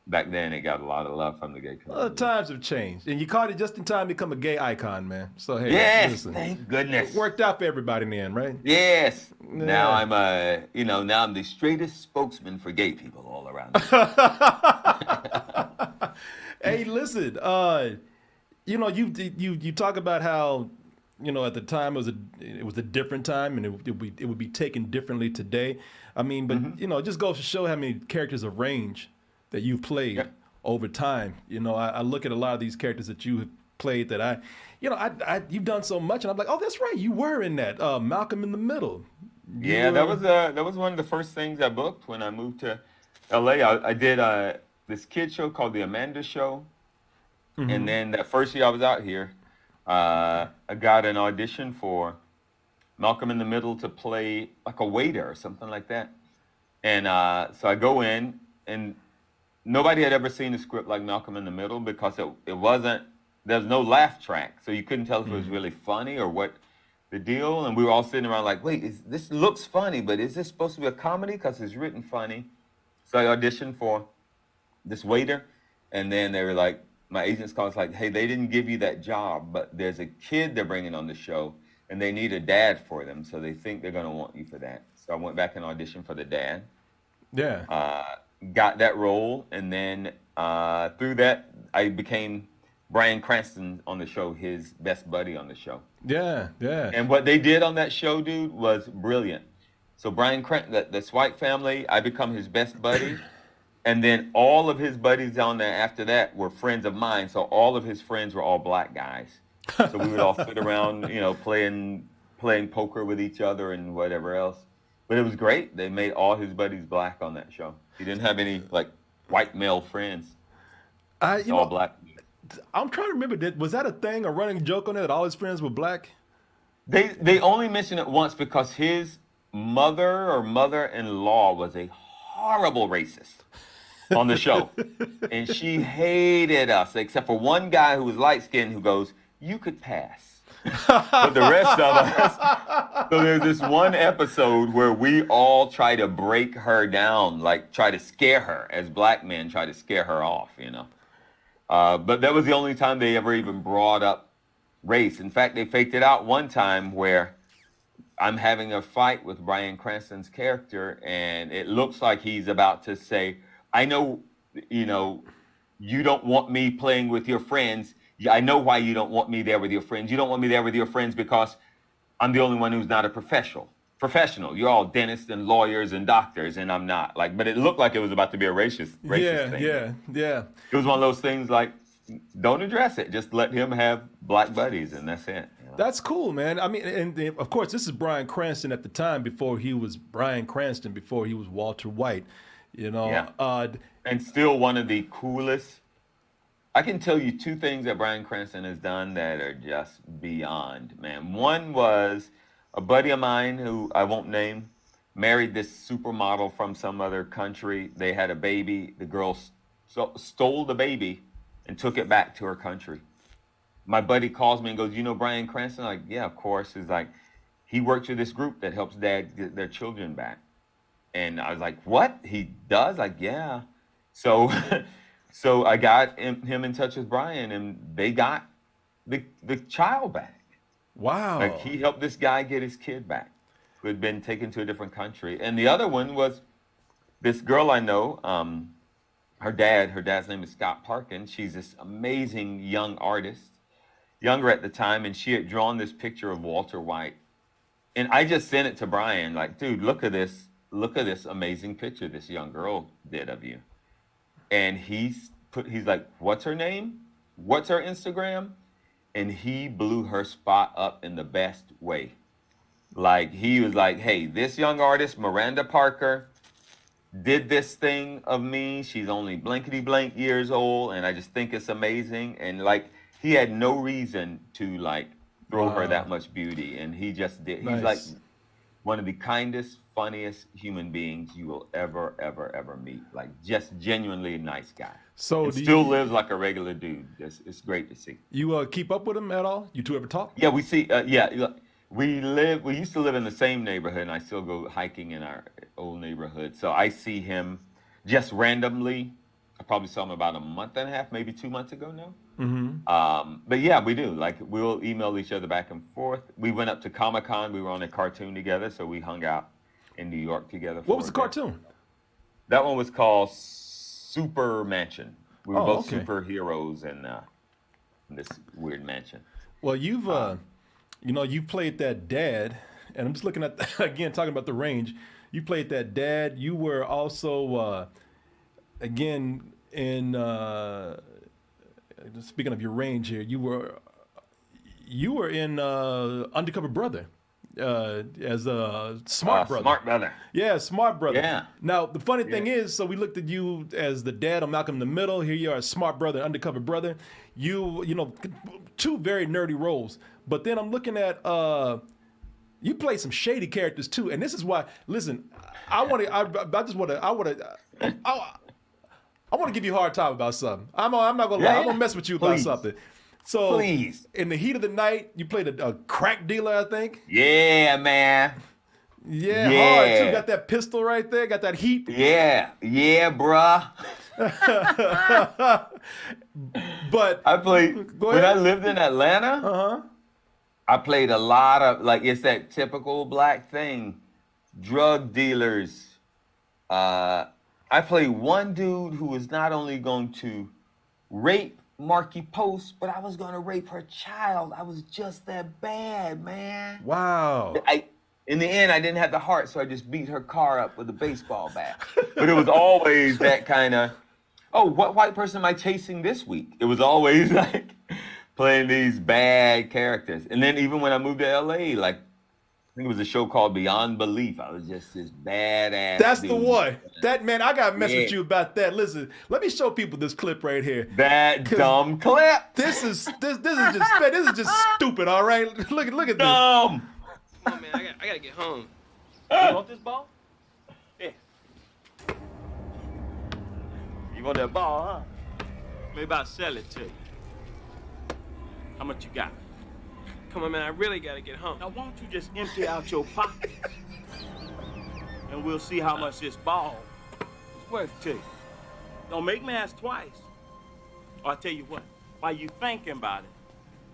back then, it got a lot of love from the gay community. Well, times have changed, and you caught it just in time to become a gay icon, man. So hey, yes, listen, thank goodness. it worked out for everybody in the end, right? Yes. Yeah. Now I'm now I'm the straightest spokesman for gay people all around. Hey, listen, you talk about how, at the time it was a different time, and it would be taken differently today. I mean, but it just goes to show how many characters of range that you've played over time. I look at a lot of these characters that you have played that you've done so much, and I'm like, oh, that's right, you were in that Malcolm in the Middle. That was one of the first things I booked when I moved to LA. I did this kid show called The Amanda Show. And then that first year I was out here, I got an audition for Malcolm in the Middle to play like a waiter or something like that. And so I go in, and nobody had ever seen a script like Malcolm in the Middle because there's no laugh track. So you couldn't tell if it was really funny or what the deal. And we were all sitting around like, wait, this looks funny, but is this supposed to be a comedy? Because it's written funny. So I auditioned for this waiter, and then they were like, my agents called us like, "Hey, they didn't give you that job, but there's a kid they're bringing on the show, and they need a dad for them, so they think they're going to want you for that." So I went back and auditioned for the dad. Yeah. Got that role, and then through that, I became Bryan Cranston on the show, his best buddy on the show. Yeah. Yeah. And what they did on that show, dude, was brilliant. So Bryan Cranston, this white family, I become his best buddy. And then all of his buddies on there after that were friends of mine. So all of his friends were all black guys. So we would all sit around, playing poker with each other and whatever else. But it was great. They made all his buddies black on that show. He didn't have any white male friends. It's all black. I'm trying to remember. Was that a thing, a running joke on it, that all his friends were black? They only mentioned it once because his mother or mother-in-law was a horrible racist on the show. And she hated us, except for one guy who was light-skinned who goes, "You could pass." But the rest of us, so there's this one episode where we all try to break her down, try to scare her, as black men try to scare her off, But that was the only time they ever even brought up race. In fact, they faked it out one time where I'm having a fight with Bryan Cranston's character, and it looks like he's about to say, "I know, you don't want me playing with your friends. I know why you don't want me there with your friends. You don't want me there with your friends because I'm the only one who's not a professional. You're all dentists and lawyers and doctors, and I'm not." But it looked like it was about to be a racist thing. Yeah. It was one of those things don't address it. Just let him have black buddies, and that's it. That's cool, man. I mean, and of course, this is Bryan Cranston at the time before he was Bryan Cranston, before he was Walter White, Yeah. And still one of the coolest. I can tell you two things that Bryan Cranston has done that are just beyond, man. One was a buddy of mine who I won't name married this supermodel from some other country. They had a baby. The girl stole the baby and took it back to her country. My buddy calls me and goes, "You know Bryan Cranston?" I'm like, "Yeah, of course." He's like, "He works with this group that helps dad get their children back." And I was like, "What? He does?" Like, "Yeah." So so I got him in touch with Bryan, and they got the child back. Wow. He helped this guy get his kid back who had been taken to a different country. And the other one was this girl I know, her dad's name is Scott Parkin. She's this amazing young artist, younger at the time, and she had drawn this picture of Walter White. And I just sent it to Bryan, "Dude, look at this amazing picture this young girl did of you." And he's like, "What's her name? What's her Instagram?" And he blew her spot up in the best way. He was like, "Hey, this young artist, Miranda Parker, did this thing of me. She's only blankety blank years old, and I just think it's amazing." And he had no reason to throw her that much beauty, and he just did. Nice. He's one of the kindest, funniest human beings you will ever meet. Just genuinely nice guy. So and still lives like a regular dude. It's great to see. You keep up with him at all? You two ever talk? Yeah, we see. We used to live in the same neighborhood, and I still go hiking in our old neighborhood. So I see him just randomly. I probably saw him about a month and a half, maybe 2 months ago now. Mm-hmm. But yeah, we do. We'll email each other back and forth. We went up to Comic-Con. We were on a cartoon together, so we hung out in New York together. What was the cartoon? That one was called Super Mansion. We were both okay. superheroes in this weird mansion. Well, you've played that dad, and I'm just looking at again talking about the range. You played that dad. You were also again in speaking of your range here. You were in Undercover Brother as a Smart Brother. Smart Brother. Yeah, Smart Brother. Yeah. Now, the funny thing is, so we looked at you as the dad on Malcolm in the Middle. Here you are, Smart Brother, Undercover Brother. You two very nerdy roles. But then I'm looking at, you play some shady characters too. And this is why, listen, I want to give you a hard time about something. I'm not going to lie. I'm going to mess with you about something. So, please. In the heat of the night, you played a crack dealer, I think. Yeah, man. Yeah, hard too. Got that pistol right there. Got that heat. Yeah, bruh. But I played when I lived in Atlanta. I played a lot of it's that typical black thing. drug dealers. I play one dude who was not only going to rape Marky Post, but I was going to rape her child. I was just that bad, man. Wow. In the end, I didn't have the heart, so I just beat her car up with a baseball bat. But it was always that kind of, oh, what white person am I chasing this week? It was always like playing these bad characters. And then even when I moved to LA, like, I think it was a show called Beyond Belief. I was just this badass That's dude. the one. That, man, I got to mess with you about that. Listen, let me show people this clip right here. That dumb clip. This is just stupid, all right? Look at this. Dumb. Come on, man. I gotta get home. You want this ball? Yeah. You want that ball, huh? Maybe I'll sell it to you. How much you got? Come on, man. I really gotta get home. Now, why don't you just empty out your pockets? And we'll see how much this ball is worth to you. Don't make me ask twice. Or I'll tell you what, while you thinking about it,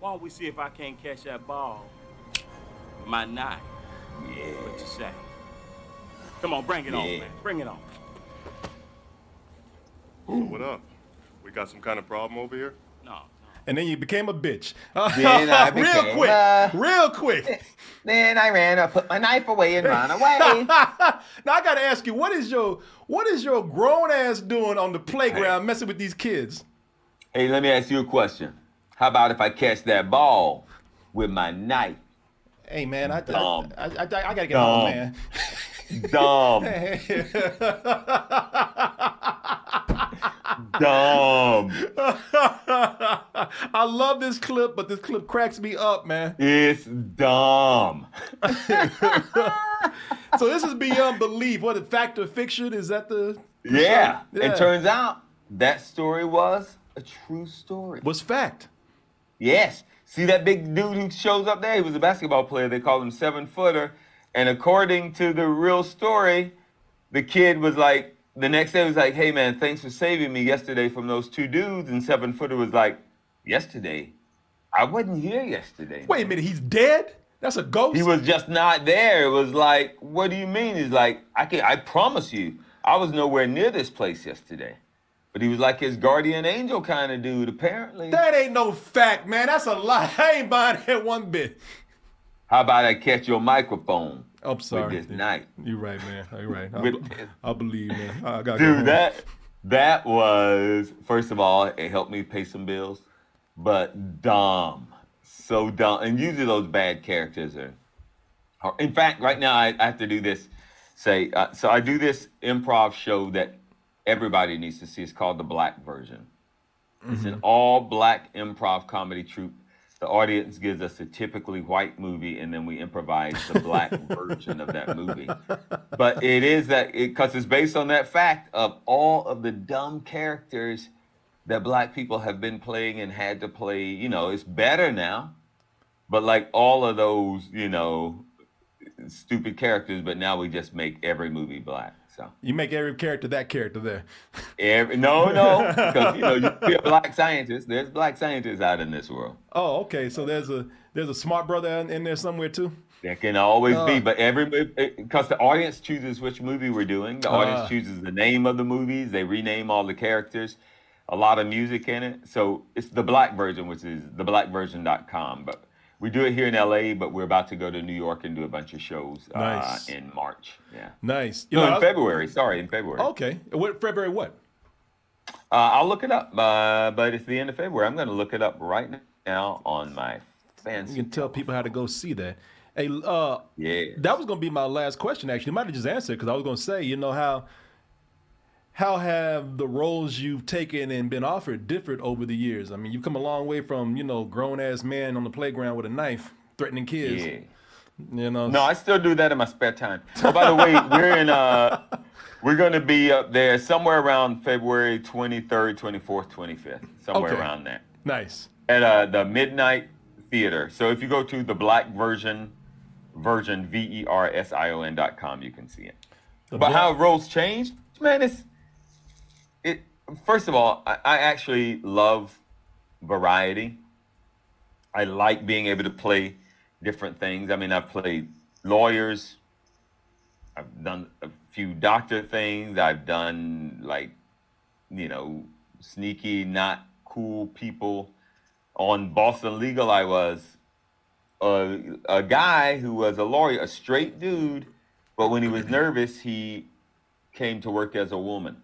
why don't we see if I can't catch that ball with my knife? Yeah. What you say? Come on, bring it on, man. Bring it on. So what up? We got some kind of problem over here? No. And then you became a bitch. Then I became, real quick. Then I ran, I put my knife away and ran away. Now I gotta ask you, what is your grown ass doing on the playground messing with these kids? Hey, let me ask you a question. How about if I catch that ball with my knife? Hey man, I Dumb. gotta get home, man. Dumb. Dumb. I love this clip, but this clip cracks me up, man. It's dumb. So this is Beyond Belief. What, the fact or fiction? Is that the Yeah. Yeah. It turns out that story was a true story. What's fact? Yes. See that big dude who shows up there? He was a basketball player. They called him 7-footer. And according to the real story, the kid was like, the next day was like, hey man, thanks for saving me yesterday from those two dudes. And 7-footer was like, yesterday? I wasn't here yesterday. Wait a minute, he's dead? That's a ghost? He was just not there. It was like, what do you mean? He's like, I promise you, I was nowhere near this place yesterday. But he was like his guardian angel kind of dude, apparently. That ain't no fact, man. That's a lie. I ain't buying that one bit. How about I catch your microphone? I'm sorry. With this knife? You're right, man. You're right. With- I believe, man. I gotta go Dude, home. that was, first of all, it helped me pay some bills, but dumb. So dumb. And usually those bad characters are in fact, right now I have to do this. So I do this improv show that everybody needs to see. It's called The Black Version. It's an all-black improv comedy troupe. The audience gives us a typically white movie, and then we improvise the black version of that movie. But it is that, because it's based on that fact of all of the dumb characters that black people have been playing and had to play. You know, it's better now, but like all of those, you know, stupid characters, but now we just make every movie black. So You make every character that character there. no, because you know you be a black scientist. There's black scientists out in this world. Oh, okay. So there's a smart brother in there somewhere too. There can always be, but because the audience chooses which movie we're doing. The audience chooses the name of the movies. They rename all the characters. A lot of music in it. So it's the black version, which is theblackversion.com. But we do it here in LA, but we're about to go to New York and do a bunch of shows Nice. in March. Yeah. Nice. In February. Sorry, in February. Okay. What February? What? I'll look it up, but it's the end of February. I'm going to look it up right now on my fancy. You can tell people how to go see that. Hey, Yeah. that was gonna be my last question. Actually, you might have just answered because I was gonna say, you know, how have the roles you've taken and been offered differed over the years? I mean, you've come a long way from, you know, grown ass man on the playground with a knife threatening kids. Yeah. You know. No, I still do that in my spare time. Oh, by the way, we're going to be up there somewhere around February 23rd, 24th, 25th, somewhere Okay. around there Nice. at the Midnight Theater. So if you go to the Black Version version.com, you can see it. But how roles changed, man, it. First of all, I actually love variety. I like being able to play different things. I mean, I've played lawyers, I've done a few doctor things. I've done like, sneaky, not cool people. On Boston Legal, I was a guy who was a lawyer, a straight dude, but when he was nervous, he came to work as a woman.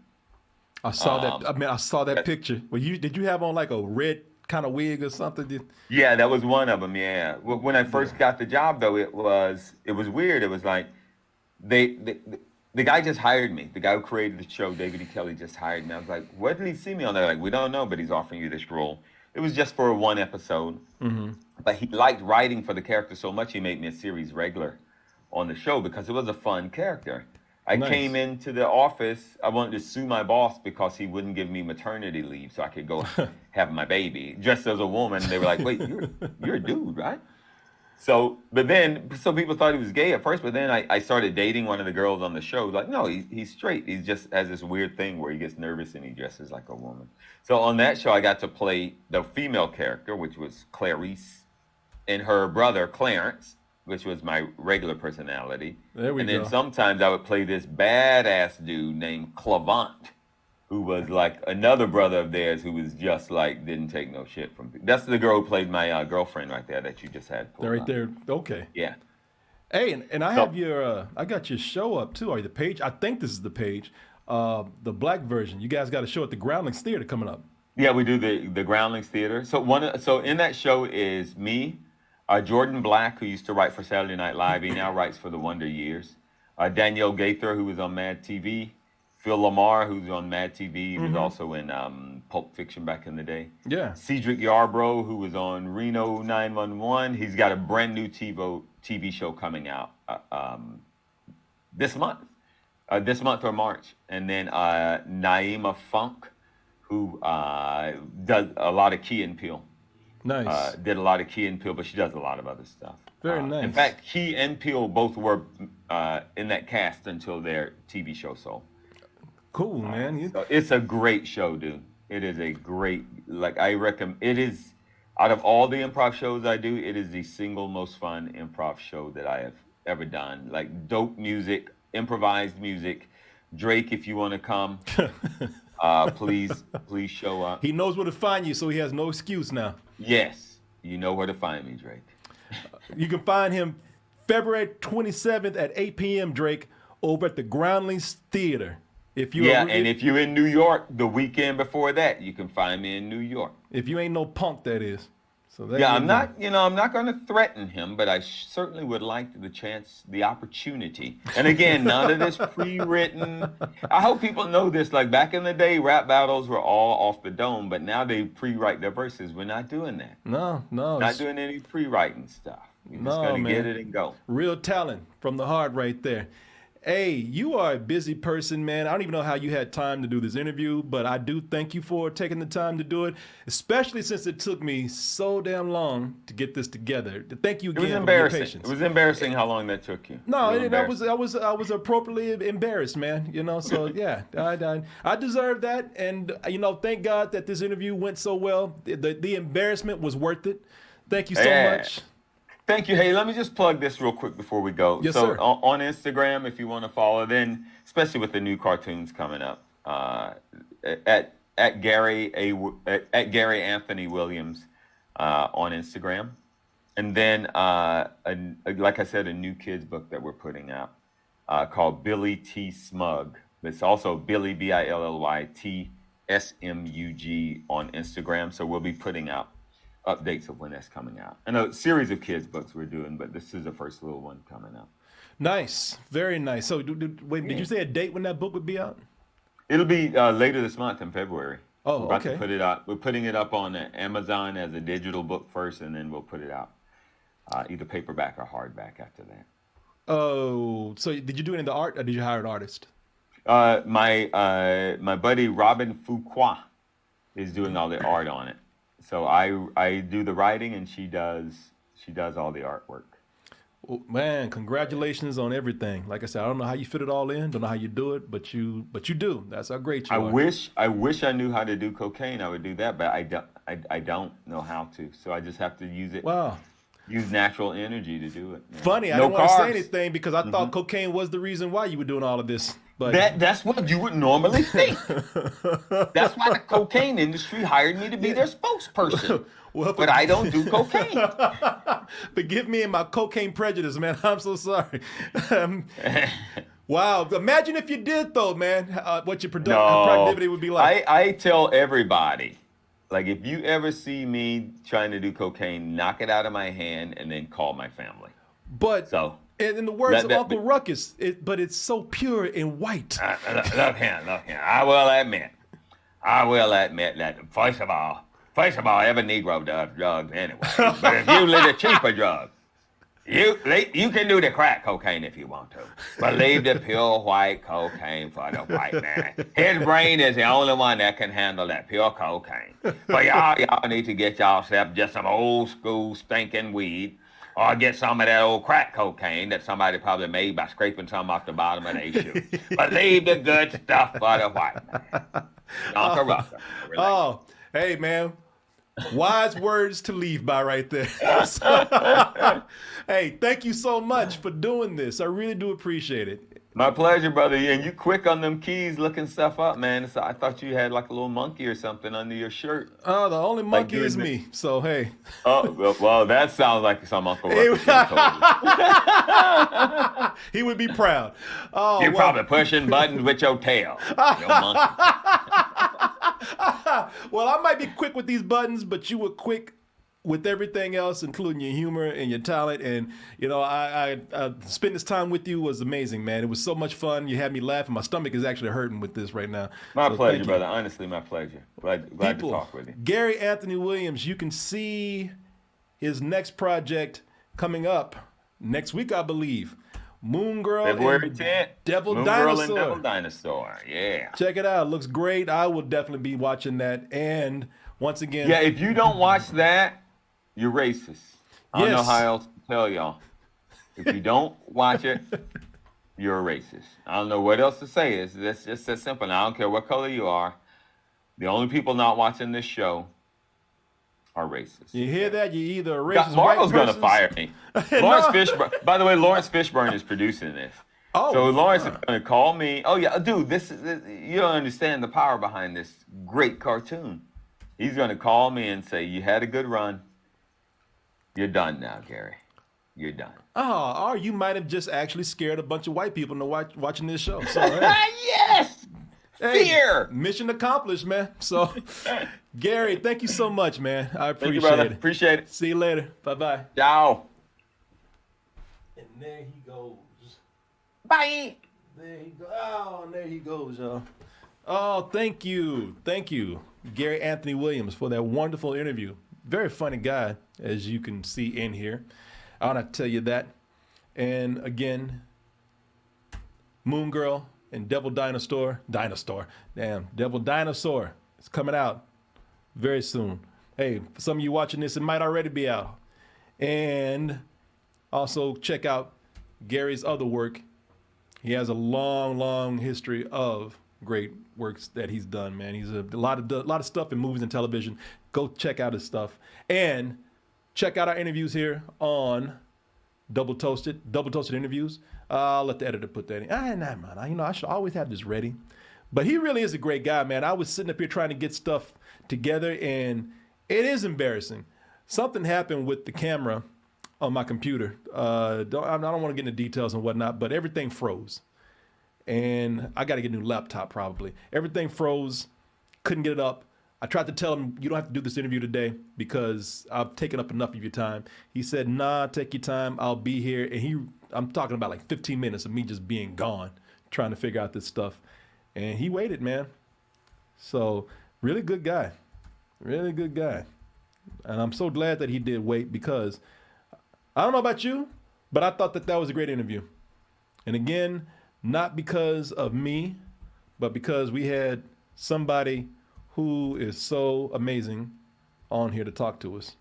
I saw that. I mean, I saw that picture. Did you have on like a red kind of wig or something? Yeah, that was one of them. Yeah. When I first got the job, though, it was weird. It was like the guy just hired me. The guy who created the show, David E. Kelly, just hired me. I was like, "What did he see me on?" They're like, "We don't know, but he's offering you this role." It was just for one episode, but he liked writing for the character so much he made me a series regular on the show because it was a fun character. I came into the office. I wanted to sue my boss because he wouldn't give me maternity leave so I could go have my baby dressed as a woman. They were like, "Wait, you're a dude, right?" So people thought he was gay at first, but then I started dating one of the girls on the show. Like, no, he's straight. He just has this weird thing where he gets nervous and he dresses like a woman. So on that show, I got to play the female character, which was Clarice, and her brother, Clarence, which was my regular personality. There we go. And then sometimes I would play this badass dude named Clavant, who was like another brother of theirs who was just like, didn't take no shit from people. That's the girl who played my girlfriend right there that you just had. Right there. Okay. Yeah. Hey, and I have I got your show up too, or the page. I think this is the page, the black version. You guys got a show at the Groundlings Theater coming up. Yeah, we do the Groundlings Theater. So in that show is me, Jordan Black, who used to write for Saturday Night Live. He now writes for The Wonder Years. Danielle Gaither, who was on Mad TV. Phil Lamar, who's on Mad TV, was also in Pulp Fiction back in the day. Yeah. Cedric Yarbrough, who was on Reno 911. He's got a brand new TV show coming out this month or March. And then Naima Funk, who does a lot of Key and Peele. Nice. Did a lot of Key and Peele, but she does a lot of other stuff. Very nice. In fact, Key and Peele both were in that cast until their TV show sold. Cool, man. So it's a great show, dude. It is a great, I recommend, it is, out of all the improv shows I do, it is the single most fun improv show that I have ever done. Like, dope music, improvised music. Drake, if you want to come, please show up. He knows where to find you, so he has no excuse now. Yes, you know where to find me, Drake. You can find him February 27th at 8 p.m., Drake, over at the Groundlings Theater. If you're and if you're in New York, the weekend before that, you can find me in New York. If you ain't no punk, that is. So I'm not going to threaten him, but I certainly would like the opportunity. And again, none of this pre-written. I hope people know this. Like back in the day, rap battles were all off the dome, but now they pre-write their verses. We're not doing that. No. Not doing any pre-writing stuff. You're just going to get it and go. Real talent from the heart right there. Hey, you are a busy person, man. I don't even know how you had time to do this interview, but I do thank you for taking the time to do it, especially since it took me so damn long to get this together. Thank you again for your patience. It was embarrassing how long that took you. No, I was appropriately embarrassed, man. So yeah, I deserve that, and thank God that this interview went so well. The embarrassment was worth it. Thank you so much. Thank you. Hey, let me just plug this real quick before we go. Yes, so sir. On Instagram, if you want to follow, then especially with the new cartoons coming up, at Gary Anthony Williams on Instagram, and then like I said, a new kids book that we're putting out called Billy T. Smug. It's also Billy BILLY TSMUG on Instagram. So we'll be putting out updates of when that's coming out. And a series of kids books we're doing, but this is the first little one coming out. Nice. Very nice. So wait, did you say a date when that book would be out? It'll be later this month in February. Oh, we're about okay. to put it out. We're putting it up on Amazon as a digital book first, and then we'll put it out either paperback or hardback after that. Oh, so did you do any of the art, or did you hire an artist? My buddy Robin Fuqua is doing all the art on it. So I do the writing and she does all the artwork. Well, man, congratulations on everything. Like I said, I don't know how you fit it all in, don't know how you do it, but you do. That's how great you are. I wish I knew how to do cocaine. I would do that, but I don't know how to. So I just have to use it. Wow. use natural energy to do it. Funny, I No didn't want to say carbs. anything because I thought cocaine was the reason why you were doing all of this. But That's what you would normally think. That's why the cocaine industry hired me to be their spokesperson. Well, but I don't do cocaine. Forgive me and my cocaine prejudice, man. I'm so sorry. Wow. Imagine if you did, though, man, what your productivity would be like. I tell everybody, like, if you ever see me trying to do cocaine, knock it out of my hand and then call my family. But So, in the words of Uncle Ruckus, but it's so pure and white. Look here. I will admit that, first of all, every Negro does drugs anyway. But if you live a cheaper drug, you can do the crack cocaine if you want to. But leave the pure white cocaine for the white man. His brain is the only one that can handle that pure cocaine. But y'all need to get yourself just some old school stinking weed, or get some of that old crack cocaine that somebody probably made by scraping some off the bottom of their shoe. But leave the good stuff for the white man. Uncle Ruckus. Oh, hey, man. Wise words to leave by right there. Hey, thank you so much for doing this. I really do appreciate it. My pleasure, brother. And you quick on them keys looking stuff up, man. So I thought you had like a little monkey or something under your shirt. Oh, the only monkey Like is me. So, hey. Oh, well, that sounds like some Uncle Ruckus told you. He would be proud. Oh, You're probably pushing buttons with your tail. Your monkey. Well, I might be quick with these buttons, but you were quick with everything else, including your humor and your talent. And, you know, I spent this time with you was amazing, man. It was so much fun. You had me laughing. My stomach is actually hurting with this right now. My So pleasure, thank you. brother. Honestly, my pleasure. Glad to talk with you. Gary Anthony Williams, you can see his next project coming up next week, I believe. Moon Girl February and 10th. Devil Moon Dinosaur. Girl and Devil Dinosaur. Yeah. Check it out. It looks great. I will definitely be watching that. And once again, Yeah, if you don't watch that, you're racist. I don't know Yes. how else to tell y'all. If you don't watch it, you're a racist. I don't know what else to say. It's just that simple. And I don't care what color you are. The only people not watching this show are racist. you hear that? You're either a racist Marvel's white going to person. fire me. Lawrence Fishburne. By the way, Lawrence Fishburne is producing this. Oh, So Lawrence is going to call me. Oh yeah, dude, this you don't understand the power behind this great cartoon. He's going to call me and say, "You had a good run. You're done now, Gary. You're done." Oh, or you might have just actually scared a bunch of white people into watching this show. So, hey, Yes. hey, Fear. mission accomplished, man. So, Gary, thank you so much, man. I Thank appreciate you, brother. it. Appreciate it. See you later. Bye-bye. Ciao. And there he goes. Bye. There he goes. Oh, and there he goes, y'all. Oh, thank you. Thank you, Gary Anthony Williams, for that wonderful interview. Very funny guy, as you can see in here. I want to tell you that. And again, Moon Girl and Devil Dinosaur. Devil Dinosaur. It's coming out very soon. Hey, for some of you watching this, it might already be out. And also check out Gary's other work. He has a long, long history of great works that he's done, man. He's a lot of stuff in movies and television. Go check out his stuff. And check out our interviews here on Double Toasted interviews. I'll let the editor put that in. Nah, man. You know, I should always have this ready. But he really is a great guy, man. I was sitting up here trying to get stuff together, and it is embarrassing. Something happened with the camera on my computer. I don't want to get into details and whatnot, but everything froze. And I got to get a new laptop probably. Everything froze. Couldn't get it up. I tried to tell him, you don't have to do this interview today because I've taken up enough of your time. He said, nah, take your time. I'll be here. And I'm talking about like 15 minutes of me just being gone, trying to figure out this stuff. And he waited, man. So really good guy. Really good guy. And I'm so glad that he did wait because I don't know about you, but I thought that was a great interview. And again, not because of me, but because we had somebody who is so amazing on here to talk to us.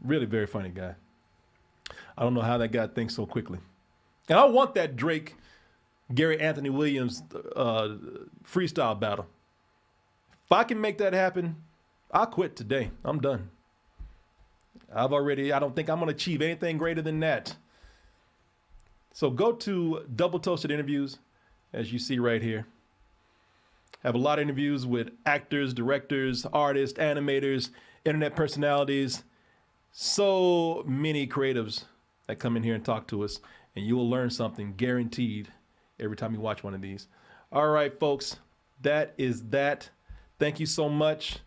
Really very funny guy. I don't know how that guy thinks so quickly. And I want that Drake, Gary Anthony Williams freestyle battle. If I can make that happen, I'll quit today. I'm done. I don't think I'm going to achieve anything greater than that. So go to Double Toasted Interviews, as you see right here. Have a lot of interviews with actors, directors, artists, animators, internet personalities, so many creatives that come in here and talk to us, and you will learn something guaranteed every time you watch one of these. All right, folks, that is that. Thank you so much.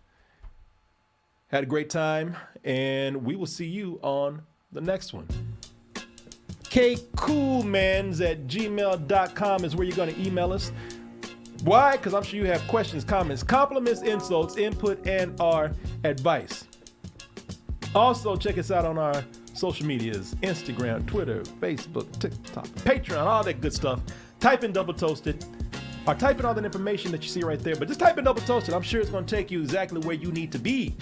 Had a great time, and we will see you on the next one. kcoolmans@gmail.com is where you're going to email us. Why? Because I'm sure you have questions, comments, compliments, insults, input, and our advice. Also, check us out on our social medias, Instagram, Twitter, Facebook, TikTok, Patreon, all that good stuff. Type in Double Toasted, or type in all that information that you see right there, but just type in Double Toasted. I'm sure it's going to take you exactly where you need to be.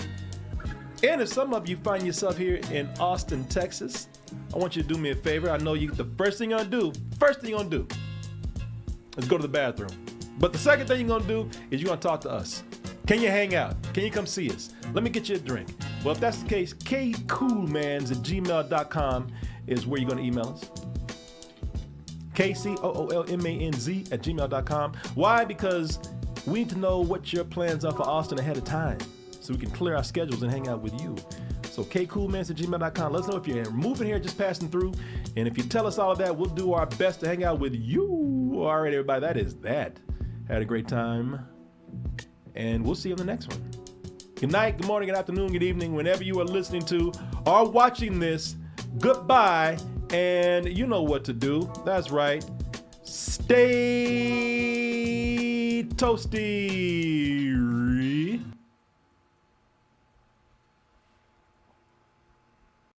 And if some of you find yourself here in Austin, Texas, I want you to do me a favor. I know the first thing you're gonna do is go to the bathroom. But the second thing you're gonna do is you're gonna talk to us. Can you hang out? Can you come see us? Let me get you a drink. Well, if that's the case, kcoolmans@gmail.com is where you're gonna email us. KCOOLMANZ@gmail.com. Why? Because we need to know what your plans are for Austin ahead of time, so we can clear our schedules and hang out with you. So kcoolmans@gmail.com. Let us know if you're moving here, just passing through. And if you tell us all of that, we'll do our best to hang out with you. All right, everybody, that is that. Had a great time. And we'll see you on the next one. Good night, good morning, good afternoon, good evening, whenever you are listening to or watching this. Goodbye, and you know what to do. That's right. Stay toasty.